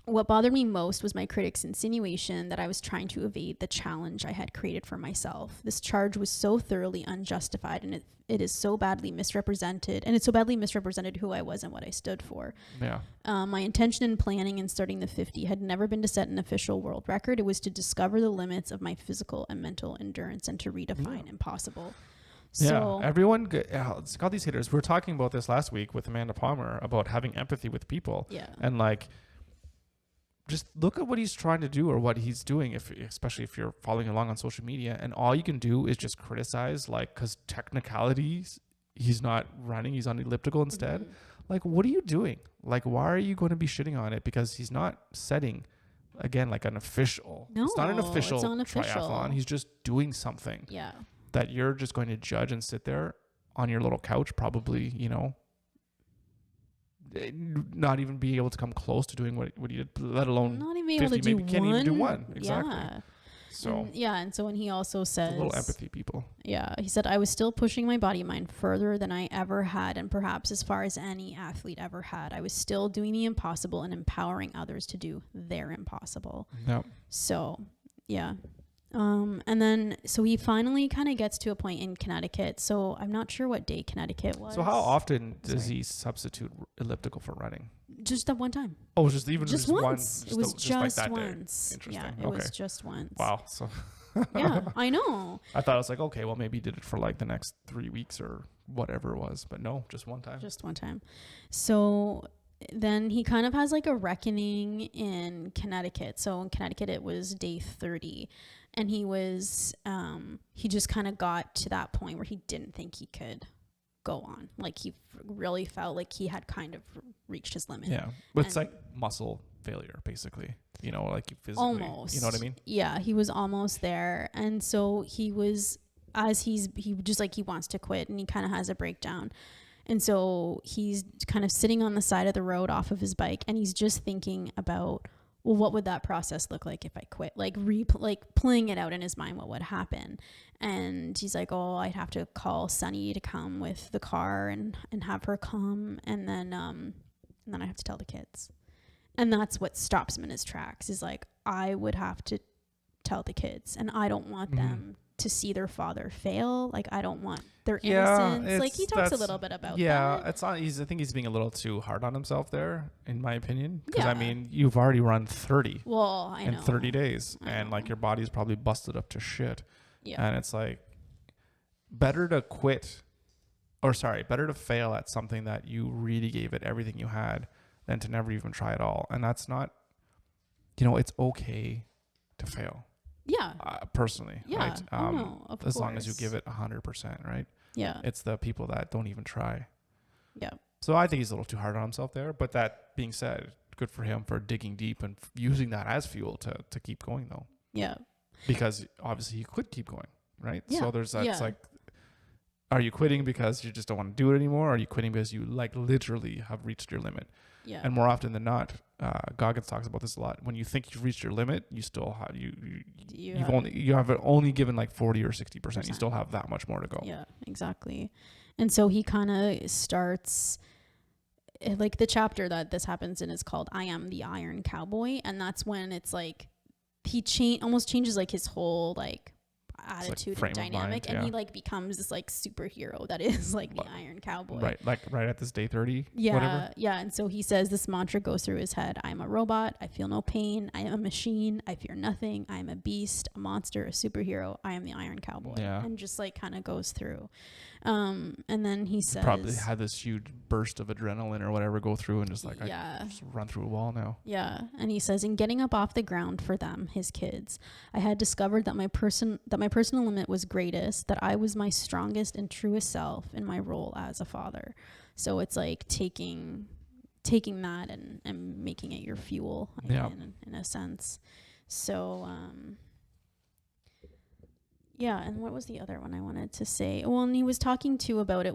S2: what bothered me most was my critics' insinuation that I was trying to evade the challenge I had created for myself. This charge was so thoroughly unjustified, and it is so badly misrepresented, and it's so badly misrepresented who I was and what I stood for.
S1: Yeah.
S2: My intention in planning and starting the 50 had never been to set an official world record. It was to discover the limits of my physical and mental endurance and to redefine impossible. So,
S1: everyone, it's got these hitters. We were talking about this last week with Amanda Palmer about having empathy with people.
S2: Yeah.
S1: And like, just look at what he's trying to do or what he's doing, especially if you're following along on social media, and all you can do is just criticize, like, because technicalities, he's not running, he's on elliptical instead. Mm-hmm. Like, what are you doing? Like, why are you going to be shitting on it? Because he's not setting, again, like an official.
S2: No,
S1: it's not an official
S2: it's unofficial
S1: triathlon. He's just doing something.
S2: Yeah.
S1: That you're just going to judge and sit there on your little couch, probably, you know, not even being able to come close to doing what he did, let alone
S2: not even be able to do
S1: maybe can't even do one. Exactly.
S2: Yeah.
S1: So
S2: and so when he also says
S1: a little empathy, people.
S2: Yeah, he said, I was still pushing my body mind further than I ever had, and perhaps as far as any athlete ever had. I was still doing the impossible and empowering others to do their impossible.
S1: Yep.
S2: So yeah. And then, so he finally kind of gets to a point in Connecticut. So I'm not sure what day Connecticut was.
S1: So how often does he substitute elliptical for running?
S2: Just that one time.
S1: Oh, just once.
S2: It was just
S1: like
S2: once.
S1: Interesting.
S2: Yeah, it was just once.
S1: Wow.
S2: Yeah, I know.
S1: I thought it was like, okay, well, maybe he did it for like the next 3 weeks or whatever it was. But no, just one time.
S2: Just one time. So then he kind of has like a reckoning in Connecticut. So in Connecticut, it was day 30. And he was, he just kind of got to that point where he didn't think he could go on. Like he really felt like he had kind of reached his limit.
S1: Yeah. But it's like muscle failure, basically. You know, like you physically.
S2: Almost.
S1: You know what I mean?
S2: Yeah, he was almost there. And so he was, he just like, he wants to quit and he kind of has a breakdown. And so he's kind of sitting on the side of the road off of his bike and he's just thinking about, well, what would that process look like if I quit? Like playing it out in his mind, what would happen? And he's like, oh, I'd have to call Sunny to come with the car and have her come. And then I have to tell the kids. And that's what stops him in his tracks is like, I would have to tell the kids and I don't want them to see their father fail. Like I don't want their innocence. Like he talks a little bit about that.
S1: Yeah, it's not. I think he's being a little too hard on himself there, in my opinion. Because I mean, you've already run 30.
S2: Well, I know.
S1: In 30 days, and like your body's probably busted up to shit. Yeah. And it's like better to fail at something that you really gave it everything you had than to never even try at all. And that's not, it's okay to fail.
S2: Yeah.
S1: Personally.
S2: Yeah.
S1: Right?
S2: No, of
S1: as
S2: course.
S1: long as you give it 100%, right?
S2: Yeah.
S1: It's the people that don't even try.
S2: Yeah.
S1: So I think he's a little too hard on himself there. But that being said, good for him for digging deep and using that as fuel to keep going, though.
S2: Yeah.
S1: Because obviously he could keep going, right?
S2: Yeah.
S1: So there's that. It's like, are you quitting because you just don't want to do it anymore? Or are you quitting because you like literally have reached your limit?
S2: Yeah.
S1: And more often than not, Goggins talks about this a lot. When you think you've reached your limit, you still have you have only given like 40 or 60%. You still have that much more to go.
S2: Yeah, exactly. And so he kind of starts, like the chapter that this happens in is called I Am the Iron Cowboy. And that's when it's like he almost changes like his whole like attitude and dynamic, and he like becomes this like superhero that is like the Iron Cowboy,
S1: right? Like right at this day 30,
S2: whatever. And so he says this mantra goes through his head: I am a robot, I feel no pain, I am a machine, I fear nothing, I am a beast, a monster, a superhero, I am the Iron Cowboy. And just like kind of goes through, and then he says
S1: probably had this huge burst of adrenaline or whatever go through and just like I just run through a wall now. And he says, in getting up off the ground for them, his kids, I had discovered that my personal limit was greatest, that I was my strongest and truest self in my role as a father. So it's like taking that and making it your fuel in a sense. So and what was the other one I wanted to say? Well, and he was talking too about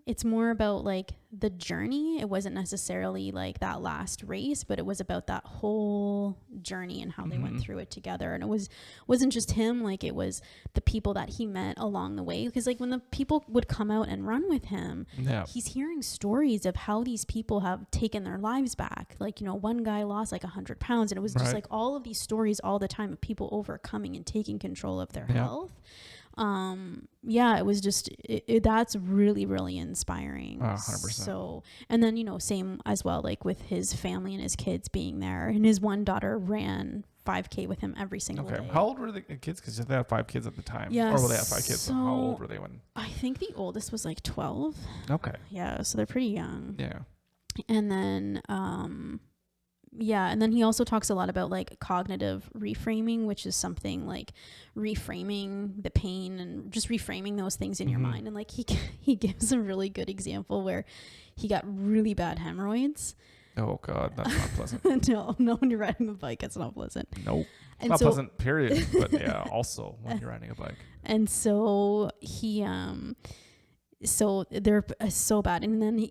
S1: it's more about like the journey. It wasn't necessarily like that last race, but it was about that whole journey and how they went through it together. And it wasn't just him, like it was the people that he met along the way. Because like when the people would come out and run with him, he's hearing stories of how these people have taken their lives back. Like, one guy lost like 100 pounds, and it was just like all of these stories all the time of people overcoming and taking control of their health. It was just that's really, really inspiring. 100%.
S2: So, and then same as well, like with his family and his kids being there, and his one daughter ran 5K with him every single day.
S1: How old were the kids? Because they had 5 kids at the time.
S2: Yeah,
S1: or were they have 5 kids? So how old were they when?
S2: I think the oldest was like 12.
S1: Okay.
S2: Yeah, so they're pretty young.
S1: Yeah.
S2: And then and then he also talks a lot about like cognitive reframing, which is something like reframing the pain and just reframing those things in your mind. And like he gives a really good example where he got really bad hemorrhoids.
S1: Oh God, that's not pleasant.
S2: No, when you're riding a bike, it's not pleasant.
S1: Nope. And not pleasant, period. But yeah, also when you're riding a bike. And
S2: so he so they're so bad. And then,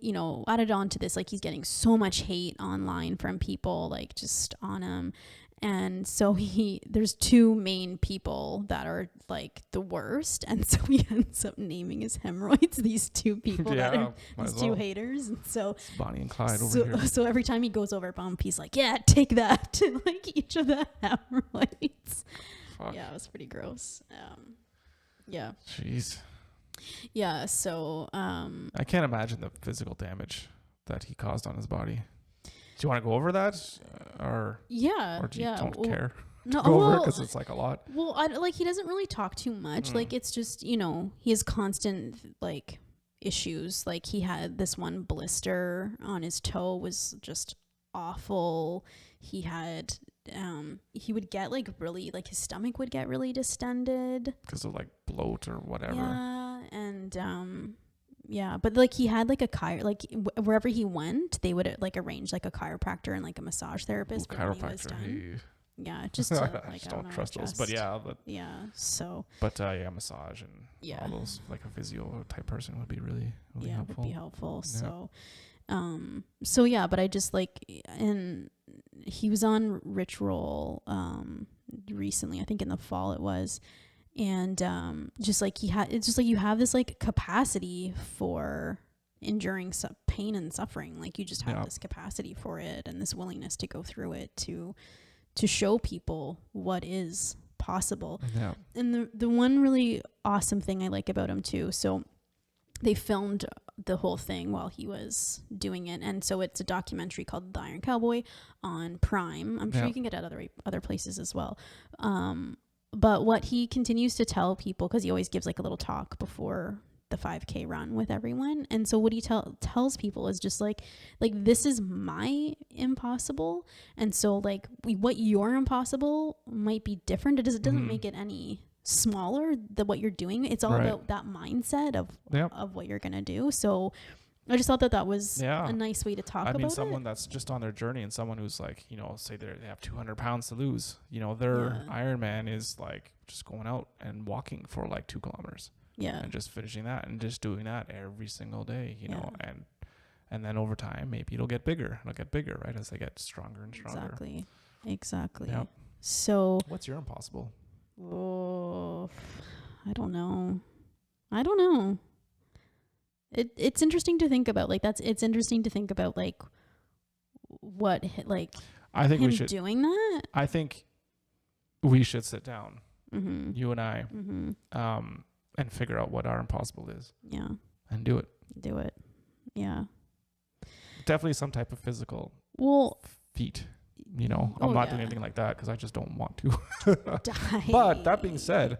S2: added on to this, like he's getting so much hate online from people like just on him. And so there's 2 main people that are like the worst. And so he ends up naming his hemorrhoids these 2 people that are these 2 haters. And so
S1: it's Bonnie and Clyde over here.
S2: So every time he goes over a bump, he's like, yeah, take that to like each of the hemorrhoids. Fuck. Yeah, it was pretty gross. Jeez. Yeah, so
S1: I can't imagine the physical damage that he caused on his body. Do you want to go over that, or do you don't care?
S2: No,
S1: go over
S2: well,
S1: because it's like a lot.
S2: well, like he doesn't really talk too much. Like it's just, you know, he has constant like issues. Like he had this one blister on his toe was just awful. He had he would get like really like his stomach would get really distended
S1: Because of like bloat or whatever.
S2: yeah, and yeah, but like he had like a wherever he went, they would like arrange like a chiropractor and like a massage therapist.
S1: Ooh, chiropractor.
S2: Yeah, just to, like
S1: I just don't trust those, but yeah,
S2: so
S1: yeah, massage and all those, like a physio type person would be really helpful.
S2: Would be helpful.
S1: Yeah.
S2: So yeah, but I just like, and he was on Rich Roll recently, I think in the fall it was, and just like it's just like you have this like capacity for enduring pain and suffering, like you just have this capacity for it and this willingness to go through it to show people what is possible. Yeah. And the one really awesome thing I like about him too, so they filmed the whole thing while he was doing it, and so it's a documentary called The Iron Cowboy on Prime. I'm sure you can get it at other places as well. But what he continues to tell people, because he always gives like a little talk before the 5K run with everyone, and so what he tells people is just like this is my impossible, and so like what your impossible might be different. It doesn't make it any smaller than what you're doing. It's all about that mindset of what you're gonna do. So I just thought that was a nice way to talk about it. I mean,
S1: someone that's just on their journey, and someone who's like, you know, say they have 200 pounds to lose, you know, their Ironman is like just going out and walking for like 2 kilometers. Yeah. And just finishing that and just doing that every single day, you know, and then over time, maybe it'll get bigger. It'll get bigger, right? As they get stronger and stronger.
S2: Exactly. Yep. So
S1: what's your impossible?
S2: Oh, I don't know. It's interesting to think about. Like it's interesting to think about like what like
S1: I think we should
S2: doing that.
S1: I think we should sit down, you and I, and figure out what our impossible is. Yeah. And do it. Yeah. Definitely some type of physical feat. You know, I'm not doing anything like that because I just don't want to. But that being said,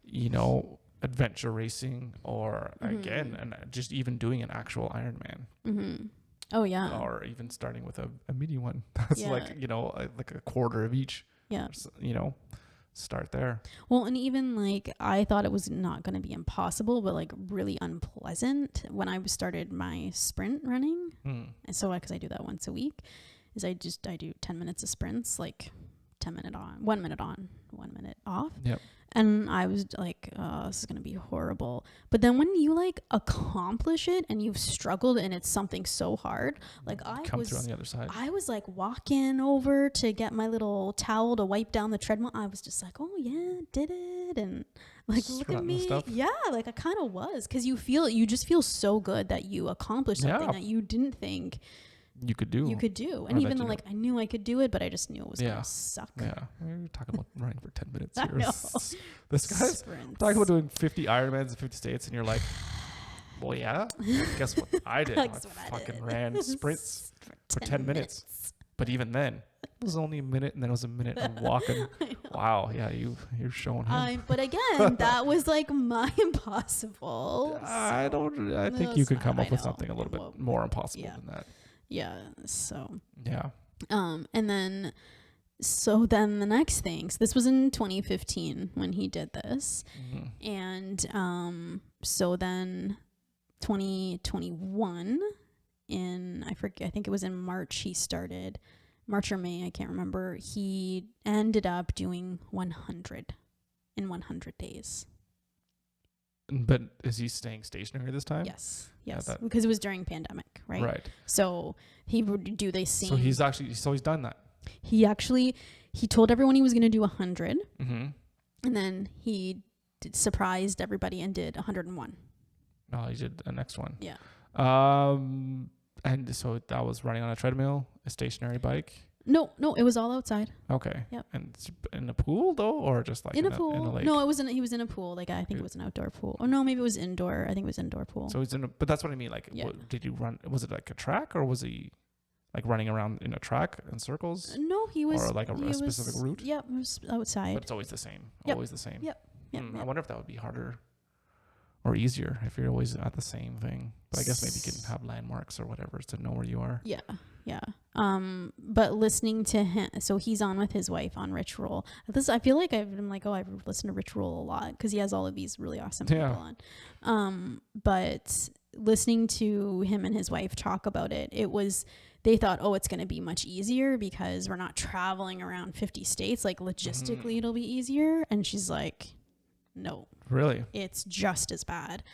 S1: you know, adventure racing or again, and just even doing an actual Ironman. Oh yeah. Or even starting with a mini one. That's like, you know, like a quarter of each. Yeah. You know, start there. Well, and even like I thought it was not going to be impossible, but like really unpleasant when I started my sprint running. And so because I do that once a week. Is I do 10 minutes of sprints, like 1 minute on, 1 minute off. Yep. And I was like, oh, this is going to be horrible. But then when you like accomplish it and you've struggled and it's something so hard, like through on the other side. I was like walking over to get my little towel to wipe down the treadmill. I was just like, oh yeah, did it. And like, look at me. Yeah. Like I kind of was. Cause you just feel so good that you accomplished something that you didn't think you could do. And even though like I knew I could do it, but I just knew it was going to suck. Yeah. We're talking about running for 10 minutes here. This guy's talking about doing 50 Ironmans in 50 states, and you're like, well, yeah. Guess what I did? I fucking ran sprints for 10 minutes. But even then, it was only a minute, and then it was a minute of walking. Wow. Yeah, you're showing him. But again, that was like my impossible. I think you can come up with something a little bit more impossible than that. Yeah. So. Yeah. And then, then the next thing. So this was in 2015 when he did this, and so then 2021 I think it was in March he started, March or May, I can't remember. He ended up doing 100 in 100 days. But is he staying stationary this time? Yes, because it was during pandemic, right? Right. So he would do the same. So he's done that. He told everyone he was going to do 100, and then he surprised everybody and did 101. Oh, he did the next one. Yeah. And so that was running on a treadmill, a stationary bike. No, it was all outside. Okay. Yep. And in a pool though, or just like in a pool? In a lake? No, he was in a pool. Like I think it was an outdoor pool. Oh no, maybe it was indoor. I think it was indoor pool. So he's but that's what I mean. Like, what, did you run? Was it like a track or was he Like running around in a track in circles?
S2: No, he was.
S1: Or like a specific route?
S2: Yep, it was outside.
S1: But it's always the same.
S2: Yep.
S1: Always the same.
S2: Yep. Yep.
S1: I wonder if that would be harder or easier if you're always at the same thing. But I guess maybe you can have landmarks or whatever to know where you are.
S2: Yeah. Yeah. But listening to him, so he's on with his wife on Rich Roll. I feel like I'm like, oh, I've listened to Rich Roll a lot because he has all of these really awesome people on. But listening to him and his wife talk about it, they thought, oh, it's going to be much easier because we're not traveling around 50 states. Like logistically, it'll be easier. And she's like, no,
S1: really,
S2: it's just as bad.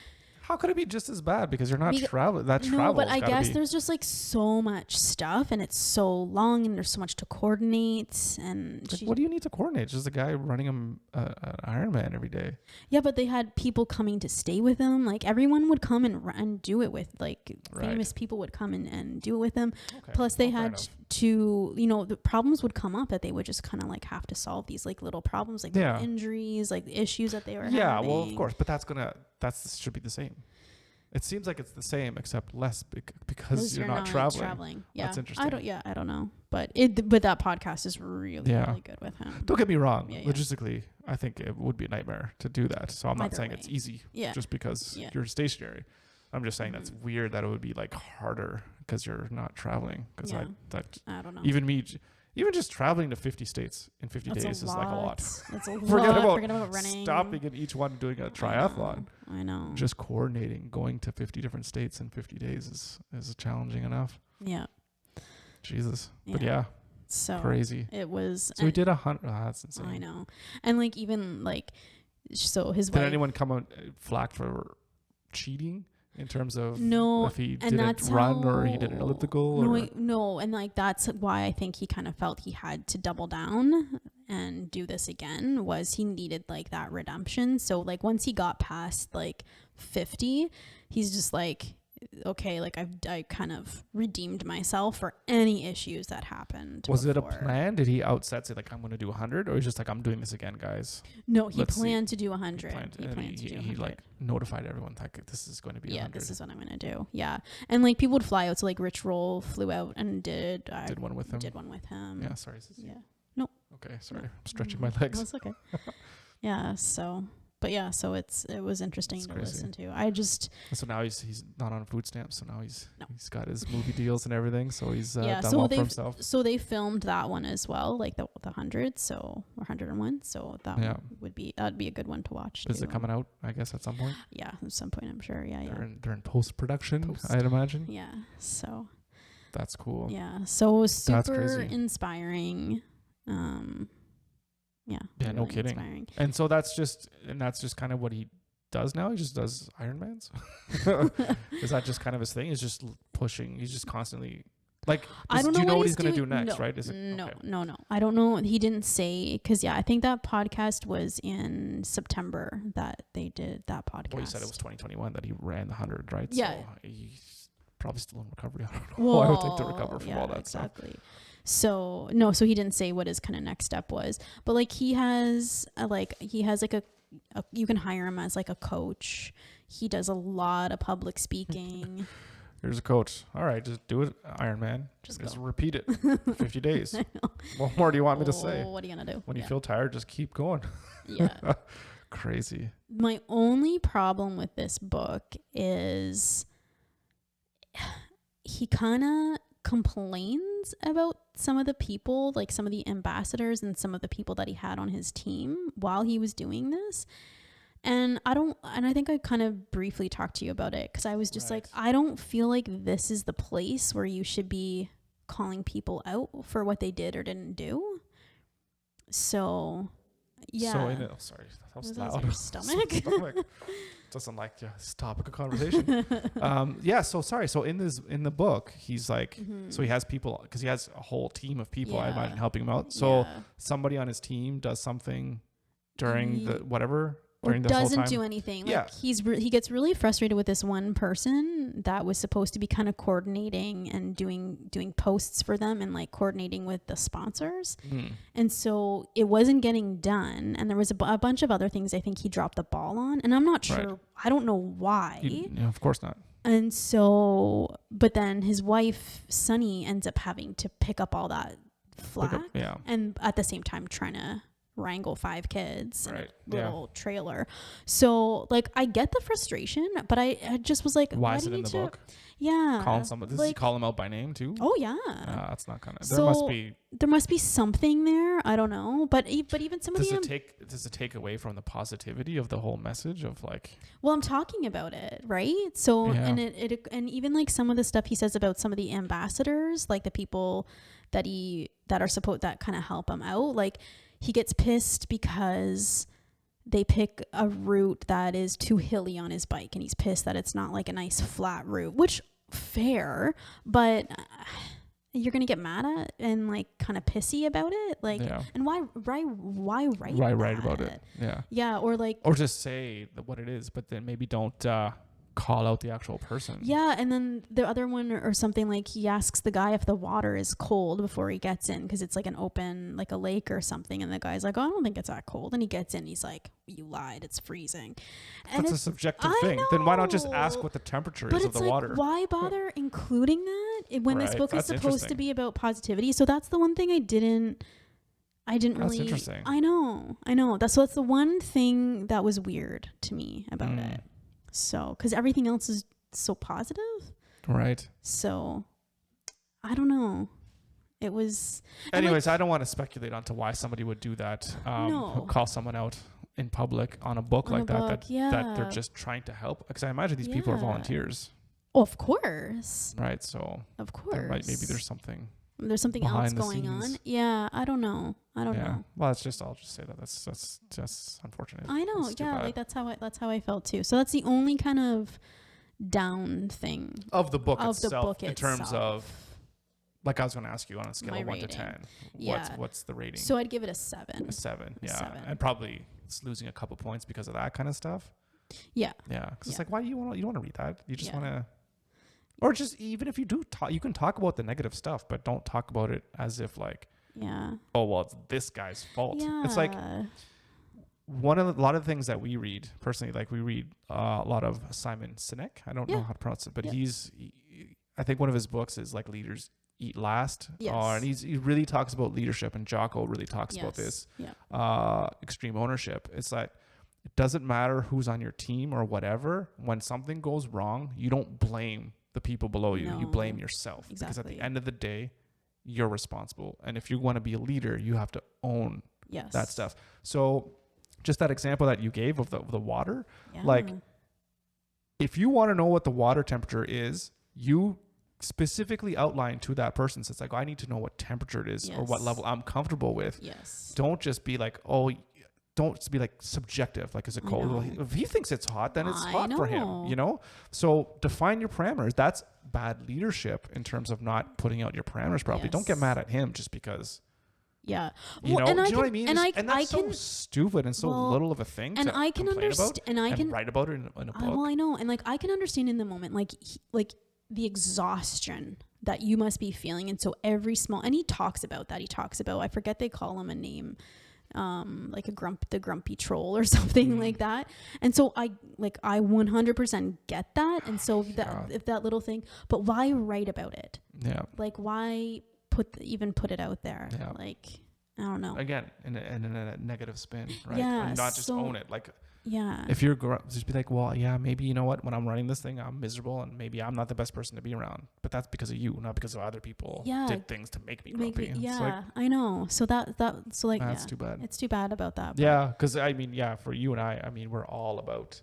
S1: How could it be just as bad? Because you're not traveling.
S2: No, but I guess there's just like so much stuff and it's so long and there's so much to coordinate. And
S1: like, what do you need to coordinate? Just a guy running an Ironman every day.
S2: Yeah, but they had people coming to stay with them. Like everyone would come and do it with, like famous people would come and do it with them. Okay. Plus they had to, the problems would come up that they would just kind of like have to solve these like little problems, like little injuries, like the issues that they were having.
S1: Yeah, well, of course, but that should be the same. It seems like it's the same except less because you're not traveling.
S2: Yeah,
S1: that's interesting.
S2: I don't know, but that podcast is really good with him.
S1: Don't get me wrong. Logistically, I think it would be a nightmare to do that. So I'm not saying it's easy. just because you're stationary. I'm just saying that's weird that it would be like harder because you're not traveling. Because I don't know. Even just traveling to 50 states in 50 days is like a lot.
S2: It's a lot.
S1: Forget about
S2: running.
S1: Stopping in each one doing a triathlon.
S2: I know.
S1: Just coordinating going to 50 different states in 50 days is challenging enough.
S2: Yeah.
S1: Jesus. Yeah. But
S2: so
S1: crazy.
S2: It was.
S1: So we did 100. Oh, that's insane.
S2: I know. And like even like, so his
S1: Did
S2: wife.
S1: anyone come out flack for cheating? In terms of if he didn't run or he did an elliptical?
S2: No, and like that's why I think he kind of felt he had to double down and do this again, was he needed like that redemption. So like once he got past like 50, he's just like, okay, like I kind of redeemed myself for any issues that happened.
S1: Was it a plan? Did he outset say like I'm going to do 100, or he's just like I'm doing this again, guys?
S2: No, he planned to do 100.
S1: He like notified everyone like this is going to be 100.
S2: Yeah, this is what I'm going to do. Yeah, and like people would fly out. So like Rich Roll flew out and did
S1: one with him.
S2: Did one with him.
S1: Yeah, sorry.
S2: Yeah. No.
S1: Okay, sorry. I'm stretching my legs.
S2: That's okay. Yeah. So. But yeah, so it was interesting to listen to.
S1: So now he's not on food stamps. So now he's got his movie deals and everything. So he's done well for himself.
S2: So they filmed that one as well, like the 100, or 101. So that'd be a good one to watch.
S1: Is it coming out? I guess at some point.
S2: Yeah, at some point I'm sure. Yeah,
S1: They're in post production. I'd imagine.
S2: Yeah. So.
S1: That's cool.
S2: Yeah. So super inspiring. Yeah,
S1: really no kidding.
S2: Inspiring.
S1: And so that's just kind of what he does now. He just does Ironmans. Is that just kind of his thing? Is just pushing. He's just constantly like.
S2: I don't know.
S1: Do you know what he's
S2: going
S1: to do next? Right? Is it
S2: no? I don't know. He didn't say because I think that podcast was in September that they did that podcast.
S1: Well, you said it was 2021 that he ran the 100, right?
S2: Yeah.
S1: So he's probably still in recovery. I don't know. I would think to recover from all that stuff.
S2: So he didn't say what his kind of next step was, but like he has you can hire him as like a coach. He does a lot of public speaking.
S1: Here's a coach. All right, just do it, Ironman. Just repeat it. 50 days. What more do you want me to say?
S2: What are you gonna do?
S1: When you feel tired, just keep going.
S2: Yeah.
S1: Crazy.
S2: My only problem with this book is he kind of complains about some of the people, like some of the ambassadors and some of the people that he had on his team while he was doing this. And I think I kind of briefly talked to you about it because I was just like, I don't feel like this is the place where you should be calling people out for what they did or didn't do. So, yeah.
S1: Sorry, that was loud.
S2: Your stomach?
S1: Doesn't like this topic of conversation. So sorry. So in the book, he's like, so he has people because he has a whole team of people. I imagine helping him out. So somebody on his team does something during the whatever. Or
S2: doesn't do anything. Like he gets really frustrated with this one person that was supposed to be kind of coordinating and doing posts for them and like coordinating with the sponsors. And so it wasn't getting done. And there was a bunch of other things I think he dropped the ball on. And I'm not sure. I don't know why.
S1: Of course not.
S2: And so, but then his wife, Sunny, ends up having to pick up all that flack. And at the same time trying to wrangle 5 kids in a little trailer. So, like, I get the frustration, but I just was like,
S1: why is it in the book?
S2: Yeah.
S1: Calling someone, does he call him out by name too?
S2: Oh yeah.
S1: That's not kind of.
S2: So there must be something there. I don't know, but even some of
S1: does it take away from the positivity of the whole message of like?
S2: Well, I'm talking about it, right? So and it and even like some of the stuff he says about some of the ambassadors, like the people that kind of help him out, like he gets pissed because they pick a route that is too hilly on his bike, and he's pissed that it's not like a nice flat route, which fair, but you're gonna get mad at and like kind of pissy about it, like, and why write about it? Or
S1: just say what it is, but then maybe don't call out the actual person.
S2: And then the other one or something, like he asks the guy if the water is cold before he gets in, because it's like an open, like a lake or something, and the guy's like, oh, I don't think it's that cold, and he gets in, he's like, you lied, it's freezing. And
S1: that's a subjective thing. Then why not just ask what the temperature is of the water?
S2: Why bother including that when this book is supposed to be about positivity? So that's the one thing I didn't really. That's interesting. I know. That's the one thing that was weird to me about it. So, because everything else is so positive.
S1: Right.
S2: So, I don't know. It was.
S1: Anyways, I don't want to speculate onto why somebody would do that. Call someone out in public on a book that they're just trying to help. Because I imagine these people are volunteers.
S2: Oh, of course.
S1: Right. So,
S2: of course.
S1: Maybe there's something.
S2: There's something else going on. Yeah, I don't know. Well,
S1: I'll just say that that's just unfortunate.
S2: I know. Yeah, like that's how I felt too. So that's the only kind of down thing
S1: of the book itself in terms of, like, I was going to ask you on a scale of 1 to 10. What's the rating?
S2: So I'd give it a 7.
S1: A 7. Yeah. 7. And probably it's losing a couple points because of that kind of stuff.
S2: Yeah.
S1: Yeah. Because it's like, why do you want to read that? You just want to. Or just, even if you do talk, you can talk about the negative stuff, but don't talk about it as if like, oh, well, it's this guy's fault. Yeah. It's like a lot of the things that we read personally, like we read a lot of Simon Sinek. I don't know how to pronounce it, but I think one of his books is like Leaders Eat Last. Yes. And he really talks about leadership, and Jocko really talks about this. Extreme ownership. It's like, it doesn't matter who's on your team or whatever. When something goes wrong, you don't blame the people below you. You blame yourself. Exactly. Because at the end of the day, you're responsible. And if you want to be a leader, you have to own that stuff. So just that example that you gave of the water, like, if you want to know what the water temperature is, you specifically outline to that person. So it's like, I need to know what temperature it is or what level I'm comfortable with. Yes. Don't just be like, don't be like subjective. Like, is it cold? Well, if he thinks it's hot, then it's hot for him, So define your parameters. That's bad leadership in terms of not putting out your parameters properly. Don't get mad at him just because. Yeah. Do you know what I mean? And that's so stupid and so little of a thing to complain about and write about it in a book.
S2: Well, I know. And like, I can understand in the moment, like the exhaustion that you must be feeling. And so and he talks about that. I forget they call him a name. Like the grumpy troll or something like that. And so I 100% get that. And so if that little thing, but why write about it? Yeah. Like, why put it out there? Yeah. Like, I don't know.
S1: Again, in a negative spin, right? Yeah. And not just own it. Like, yeah. If you're just be like, well, yeah, maybe, you know what, when I'm running this thing, I'm miserable and maybe I'm not the best person to be around, but that's because of you, not because of other people did things to make me grumpy.
S2: I know. So that's
S1: too bad.
S2: It's too bad about that.
S1: Yeah. Because I mean, for you and I mean, we're all about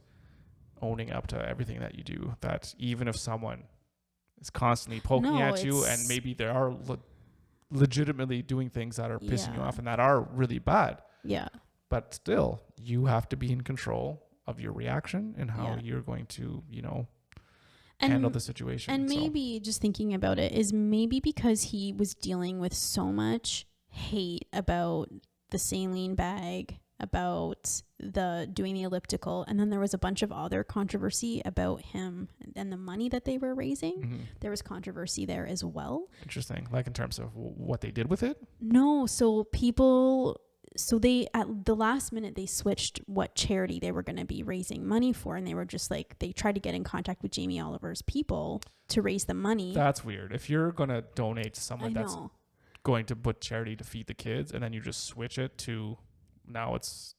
S1: owning up to everything that you do, that even if someone is constantly poking at you and maybe they are legitimately doing things that are pissing you off and that are really bad. Yeah. But still, you have to be in control of your reaction and how you're going to, handle the situation.
S2: And maybe just thinking about it is maybe because he was dealing with so much hate about the saline bag, about doing the elliptical, and then there was a bunch of other controversy about him and the money that they were raising. Mm-hmm. There was controversy there as well.
S1: Interesting. Like, in terms of what they did with it?
S2: No. So people so they, at the last minute, they switched what charity they were going to be raising money for. And they were just like, they tried to get in contact with Jamie Oliver's people to raise the money.
S1: That's weird. If you're going to donate to someone that's
S2: know.
S1: going to put charity to feed the kids, and then you just switch it to now it's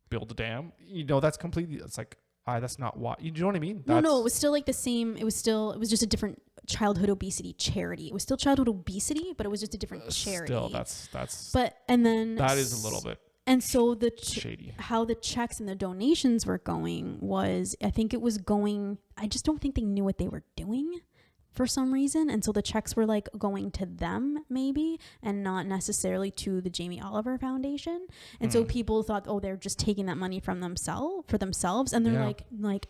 S1: build a dam, you know, that's completely, it's like, that's not what, you know what I mean?
S2: No, it was still like the same. It was just a different childhood obesity charity. It was still childhood obesity, but it was just a different charity.
S1: Still, that's,
S2: but, and then
S1: that is a little bit
S2: and so
S1: shady.
S2: How the checks and the donations were going was, I think it was going, I just don't think they knew what they were doing for some reason. And so the checks were like going to them maybe, and not necessarily to the Jamie Oliver Foundation. And so people thought, oh, they're just taking that money from themselves. And they're like,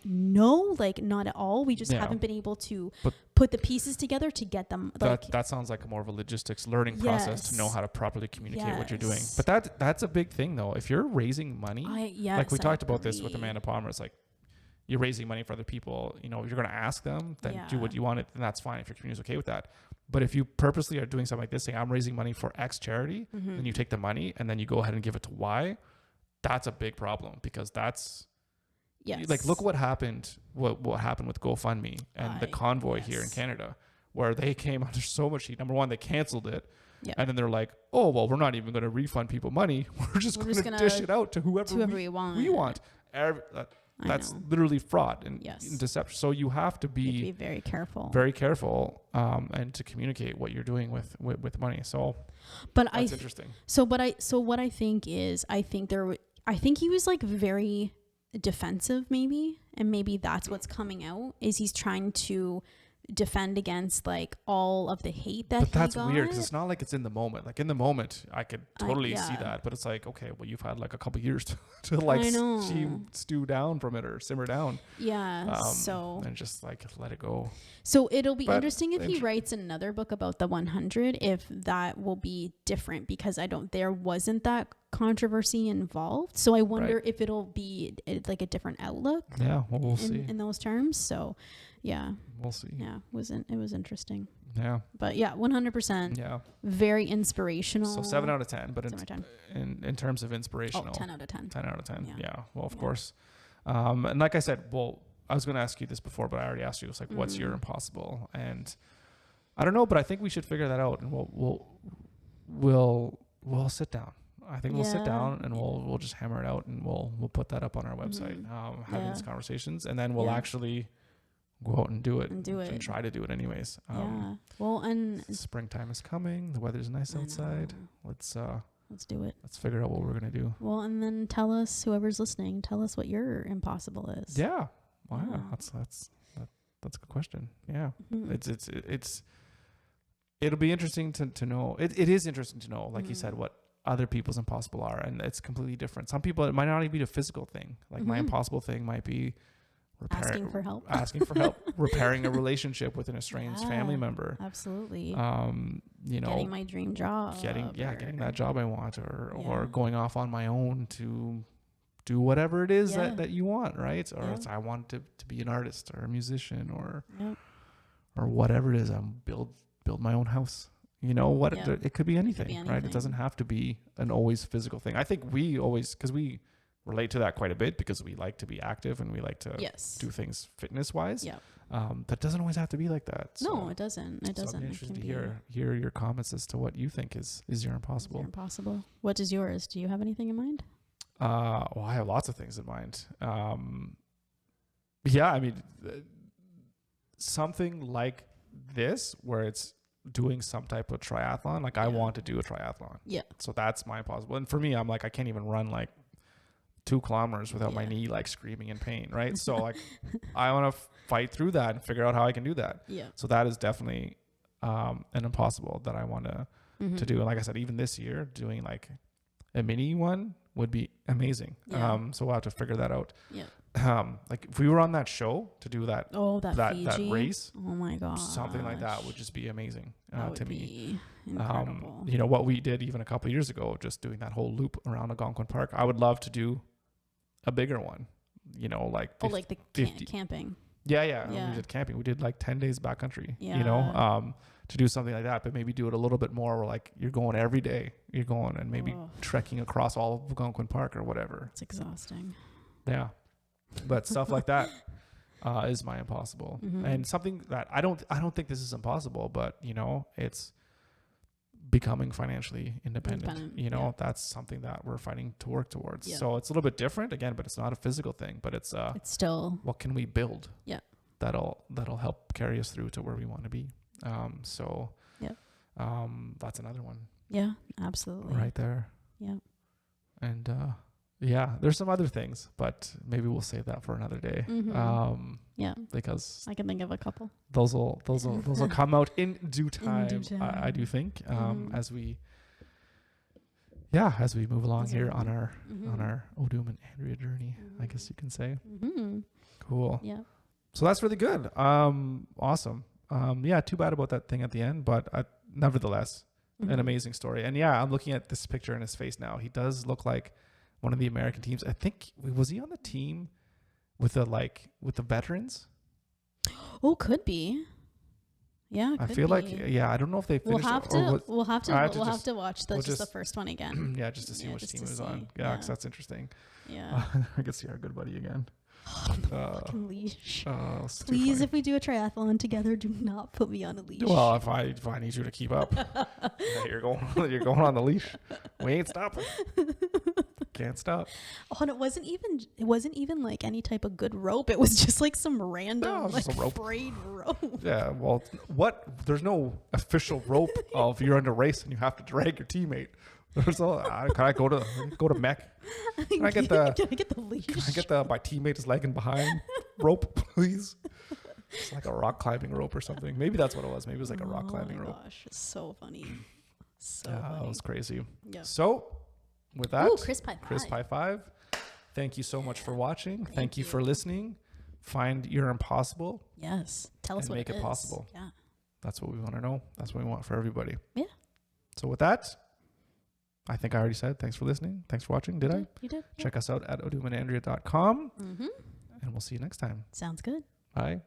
S2: no, like not at all. We just haven't been able to put the pieces together to get them. Like,
S1: that sounds like more of a logistics learning process to know how to properly communicate what you're doing. But that's a big thing though. If you're raising money, like we talked about this with Amanda Palmer, it's like, you're raising money for other people, you know, you're going to ask them, then do what you want it, then that's fine if your community's okay with that. But if you purposely are doing something like this, saying I'm raising money for X charity, then you take the money and then you go ahead and give it to Y, that's a big problem, because that's like, look what happened, what happened with GoFundMe and the convoy here in Canada, where they came under so much heat. Number one, they canceled it. And then they're like, oh, well, we're not even going to refund people money. We're just going to dish it out to whoever we want. That's literally fraud and deception. So you have to be
S2: very careful,
S1: and to communicate what you're doing with money. So,
S2: but
S1: that's interesting.
S2: So what I think is, I think he was like very defensive maybe, and maybe that's what's coming out, is he's trying to defend against like all of the hate that
S1: that's weird, because it's not like it's in the moment. Like in the moment I could totally see that, but it's like, okay, well, you've had like a couple years to like stew down from it or simmer down, so and just like let it go.
S2: So it'll be interesting if he writes another book about the 100, if that will be different, because there wasn't that controversy involved. So I wonder if it'll be like a different outlook. Yeah, well, we'll see in those terms. So yeah,
S1: we'll see.
S2: Yeah, it was interesting.
S1: Yeah,
S2: but 100%. Yeah, very inspirational.
S1: So 7 out of 10. But in terms of inspirational,
S2: 10 out of 10.
S1: 10 out of 10. Yeah. Well, of course. And like I said, I was going to ask you this before, but I already asked you. It's like, what's your impossible? And I don't know, but I think we should figure that out, and we'll sit down. I think we'll sit down and we'll just hammer it out, and we'll put that up on our website, having these conversations, and then we'll actually go out and do it and try to do it anyways. Well, and springtime is coming. The weather's nice outside. Let's do it. Let's figure out what we're going to do.
S2: Well, and then tell us, whoever's listening, tell us what your impossible is.
S1: Yeah. Wow. Yeah. That's a good question. Yeah. It'll be interesting to know. It is interesting to know, like you said, what other people's impossible are, and it's completely different. Some people, it might not even be a physical thing. Like my impossible thing might be asking for help, repairing a relationship with an estranged family member.
S2: Absolutely.
S1: Getting
S2: my dream job,
S1: getting that job I want, or going off on my own to do whatever it is that you want, right? Or I want to be an artist or a musician or whatever it is. Build my own house. You know what? It could be anything, right? It doesn't have to be an always physical thing. I think we always, because we relate to that quite a bit, because we like to be active and we like to do things fitness wise. Yeah. That doesn't always have to be like that. So,
S2: no, it doesn't. It doesn't.
S1: I'm interested to hear your comments as to what you think is your impossible.
S2: What is yours? Do you have anything in mind?
S1: Well, I have lots of things in mind. Yeah, I mean, something like this where it's doing some type of triathlon. Like I want to do a triathlon. Yeah. So that's my impossible. And for me, I'm like, I can't even run like 2 kilometers without my knee like screaming in pain, right? So like I want to fight through that and figure out how I can do that. Yeah. So that is definitely an impossible that I want to do. And like I said, even this year, doing like a mini one would be amazing. Yeah. So we'll have to figure that out. Yeah. Like if we were on that show to do that, that race, oh my god, something like that would just be amazing to me. Incredible. You know what we did even a couple of years ago, just doing that whole loop around Algonquin Park. I would love to do a bigger one. You know, like 50,
S2: like the camping.
S1: Yeah. We did camping. We did like 10 days backcountry. Yeah. You know, to do something like that, but maybe do it a little bit more where like you're going every day, you're going and maybe trekking across all of Algonquin Park or whatever.
S2: It's exhausting.
S1: Yeah. But stuff like that is my impossible. And something that I don't think this is impossible, but you know, it's becoming financially independent. You know, that's something that we're fighting to work towards. So it's a little bit different again, but it's not a physical thing, but it's
S2: still
S1: what can we build?
S2: Yeah.
S1: That'll help carry us through to where we want to be. That's another one.
S2: Yeah, absolutely.
S1: Right there.
S2: Yeah.
S1: And there's some other things, but maybe we'll save that for another day. Because
S2: I can think of a couple.
S1: Those will come out in due time. I do think as we move along here on our Odum and Andrea journey, I guess you can say. Cool.
S2: Yeah.
S1: So that's really good. Awesome. Too bad about that thing at the end, but nevertheless, an amazing story. And I'm looking at this picture in his face now. He does look like one of the American teams. I think, was he on the team with the veterans?
S2: Oh, could be. Yeah,
S1: I feel like I don't know if they finished.
S2: We'll have to watch the first one again.
S1: Just to see which team it was on. Yeah, because that's interesting.
S2: Yeah,
S1: I can see our good buddy again.
S2: Fucking leash.
S1: Please,
S2: if we do a triathlon together, do not put me on a leash.
S1: Well, if I need you to keep up, you're going on the leash. We ain't stopping. Can't stop.
S2: Oh, and it wasn't even like any type of good rope. It was just like some random frayed rope.
S1: Yeah, well, there's no official rope of you're in a race and you have to drag your teammate. There's can I go to mech? Can I get the
S2: leash?
S1: Can I get my teammate is lagging behind rope, please? It's like a rock climbing rope or something. Maybe that's what it was. Maybe it was like a rock climbing rope.
S2: Oh my gosh, it's so funny. Funny.
S1: That was crazy.
S2: Yeah.
S1: So with that,
S2: Chris Pie
S1: 5. Thank you so much for watching. Thank you for listening. Find your impossible.
S2: Yes. Tell us what
S1: make it possible.
S2: Yeah.
S1: That's what we want to know. That's what we want for everybody.
S2: Yeah.
S1: So with that, I think I already said thanks for listening. Thanks for watching. Did I?
S2: You did.
S1: Check us out at odumandandrea.com. And we'll see you next time.
S2: Sounds good.
S1: Bye.